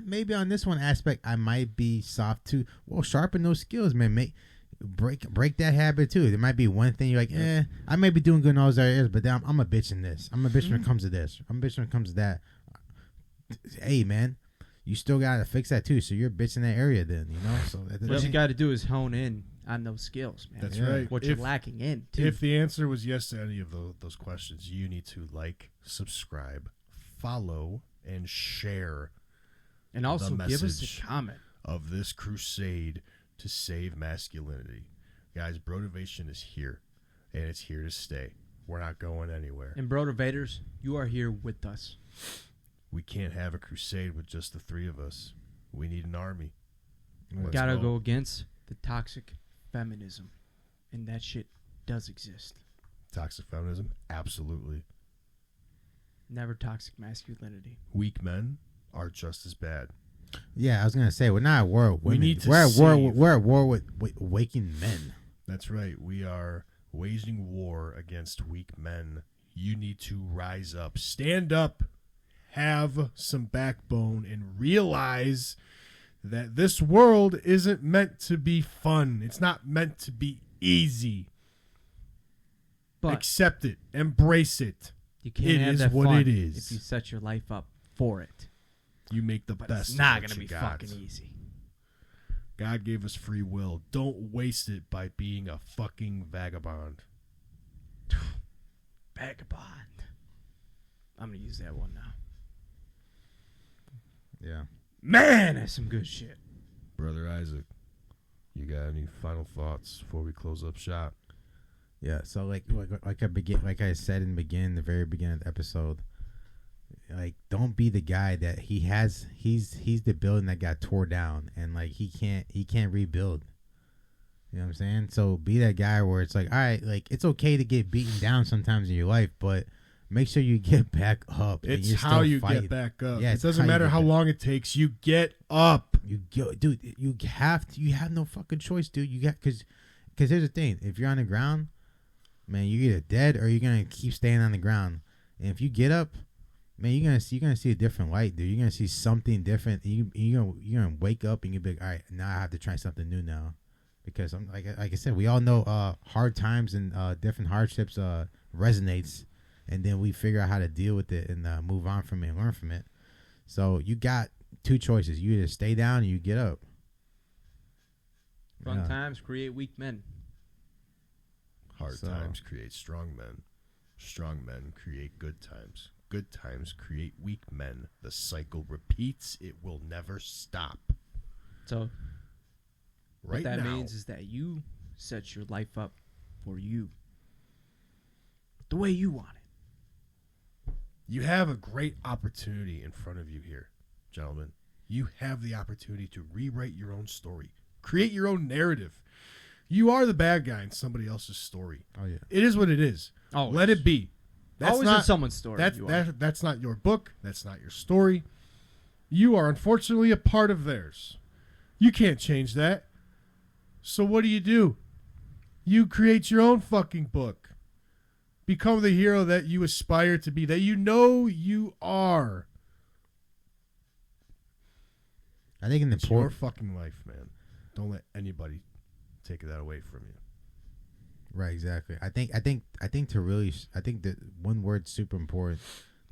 maybe on this one aspect I might be soft too. Well, sharpen those skills, man. Break that habit too. There might be one thing you're like, I may be doing good in all those areas, but then I'm a bitch in this. I'm a bitch when it comes to this. I'm a bitch when it comes to that. Hey, man, you still gotta fix that too. So you're a bitch in that area then, you know. So what you got to do is hone in on those skills, man. That's right. What you're lacking in, too. If the answer was yes to any of those questions, you need to like, subscribe, follow, and share. And also give us a comment of this crusade to save masculinity. Guys, Brotivation is here, and it's here to stay. We're not going anywhere. And Brotivators, you are here with us. We can't have a crusade with just the three of us. We need an army. Gotta go against the toxic feminism, and that shit does exist. Toxic feminism, absolutely. Never toxic masculinity. Weak men are just as bad. Yeah, I was gonna say we're not at war with women. We're at war with waking men. That's right. We are waging war against weak men. You need to rise up, stand up, have some backbone, and realize that this world isn't meant to be fun. It's not meant to be easy. But accept it. Embrace it. You can't have that fun it is. If you set your life up for it. You make the best. It's not going to be fucking easy. God gave us free will. Don't waste it by being a fucking vagabond. Vagabond. I'm going to use that one now. Yeah. Man, that's some good shit. Brother Isaac, you got any final thoughts before we close up shop? Yeah, so like I said in the very beginning of the episode, like don't be the guy that he's the building that got tore down and like he can't rebuild. You know what I'm saying? So be that guy where it's like, all right, like it's okay to get beaten down sometimes in your life, but make sure you get back up. It's how you get back up. Yeah, it doesn't matter how long it takes. You get up. Dude. You have no fucking choice, dude. You got because here's the thing: if you're on the ground, man, you're either dead or you're gonna keep staying on the ground. And if you get up, man, you're gonna see a different light, dude. You're gonna see something different. You're gonna wake up and you're gonna be like, all right, now I have to try something new now, because I'm like I said, we all know hard times and different hardships resonates. And then we figure out how to deal with it and move on from it and learn from it. So you got two choices. You either stay down or you get up. Fun times create weak men. Hard times create strong men. Strong men create good times. Good times create weak men. The cycle repeats. It will never stop. So, what that means is that you set your life up for you. The way you want it. You have a great opportunity in front of you here, gentlemen. You have the opportunity to rewrite your own story. Create your own narrative. You are the bad guy in somebody else's story. Oh, yeah. It is what it is. Always. Let it be. That's always not in someone's story. That's not your book. That's not your story. You are unfortunately a part of theirs. You can't change that. So what do? You create your own fucking book. Become the hero that you aspire to be, that you know you are. I think it's your fucking life, man. Don't let anybody take that away from you. Right, exactly. I think that one word's super important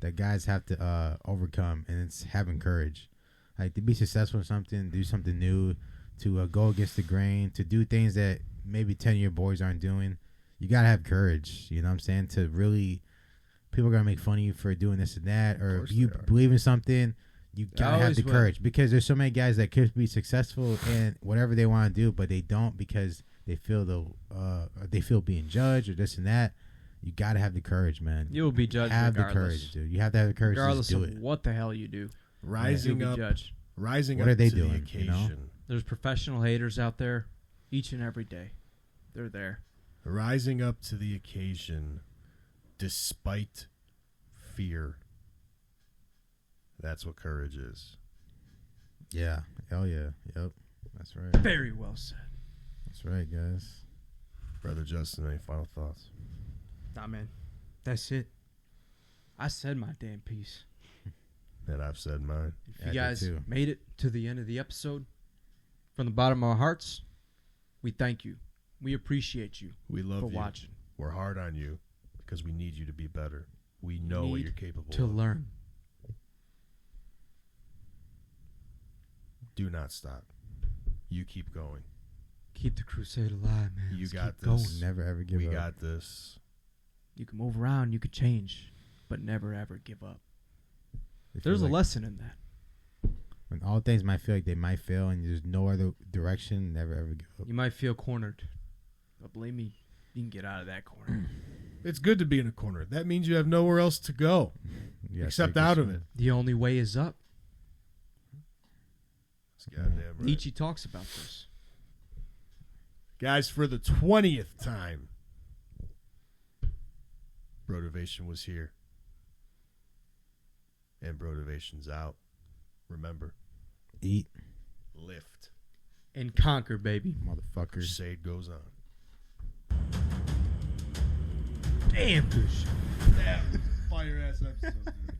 that guys have to overcome, and it's having courage. Like, to be successful in something, do something new, to go against the grain, to do things that maybe 10-year boys aren't doing. You gotta have courage. You know what I'm saying? To really, people are gonna make fun of you for doing this and that, or if you believe in something, you gotta have the courage, because there's so many guys that could be successful in whatever they want to do, but they don't because they feel being judged or this and that. You gotta have the courage, man. You will be judged. Have regardless. the courage, dude. You have to have the courage regardless to do of it. what the hell you do. Rising up, judged. Rising what up are they to doing, the occasion. You know? There's professional haters out there, each and every day. They're there. Rising up to the occasion, despite fear. That's what courage is. Yeah. Hell yeah. Yep. That's right. Very well said. That's right, guys. Brother Justin, any final thoughts? Nah, man. That's it. I said my damn piece. And I've said mine. If you guys made it to the end of the episode, from the bottom of our hearts, we thank you. We appreciate you. We love for you. Watching. We're hard on you because we need you to be better. We know what you're capable to of. learn. Do not stop. You keep going. Keep the crusade alive, man. You got this. Going. Never ever give up. We got this. You can move around, you can change, but never ever give up. There's a lesson in that. When all things might feel like they might fail and there's no other direction, never ever give up. You might feel cornered, but believe me, you can get out of that corner. It's good to be in a corner. That means you have nowhere else to go except out of it. The only way is up. That's goddamn right. Nietzsche talks about this. Guys, for the 20th time, Brotivation was here. And Brotivation's out. Remember, eat, lift, and conquer, baby. Motherfuckers. Crusade goes on. Damn good shit. Fire ass episode, dude.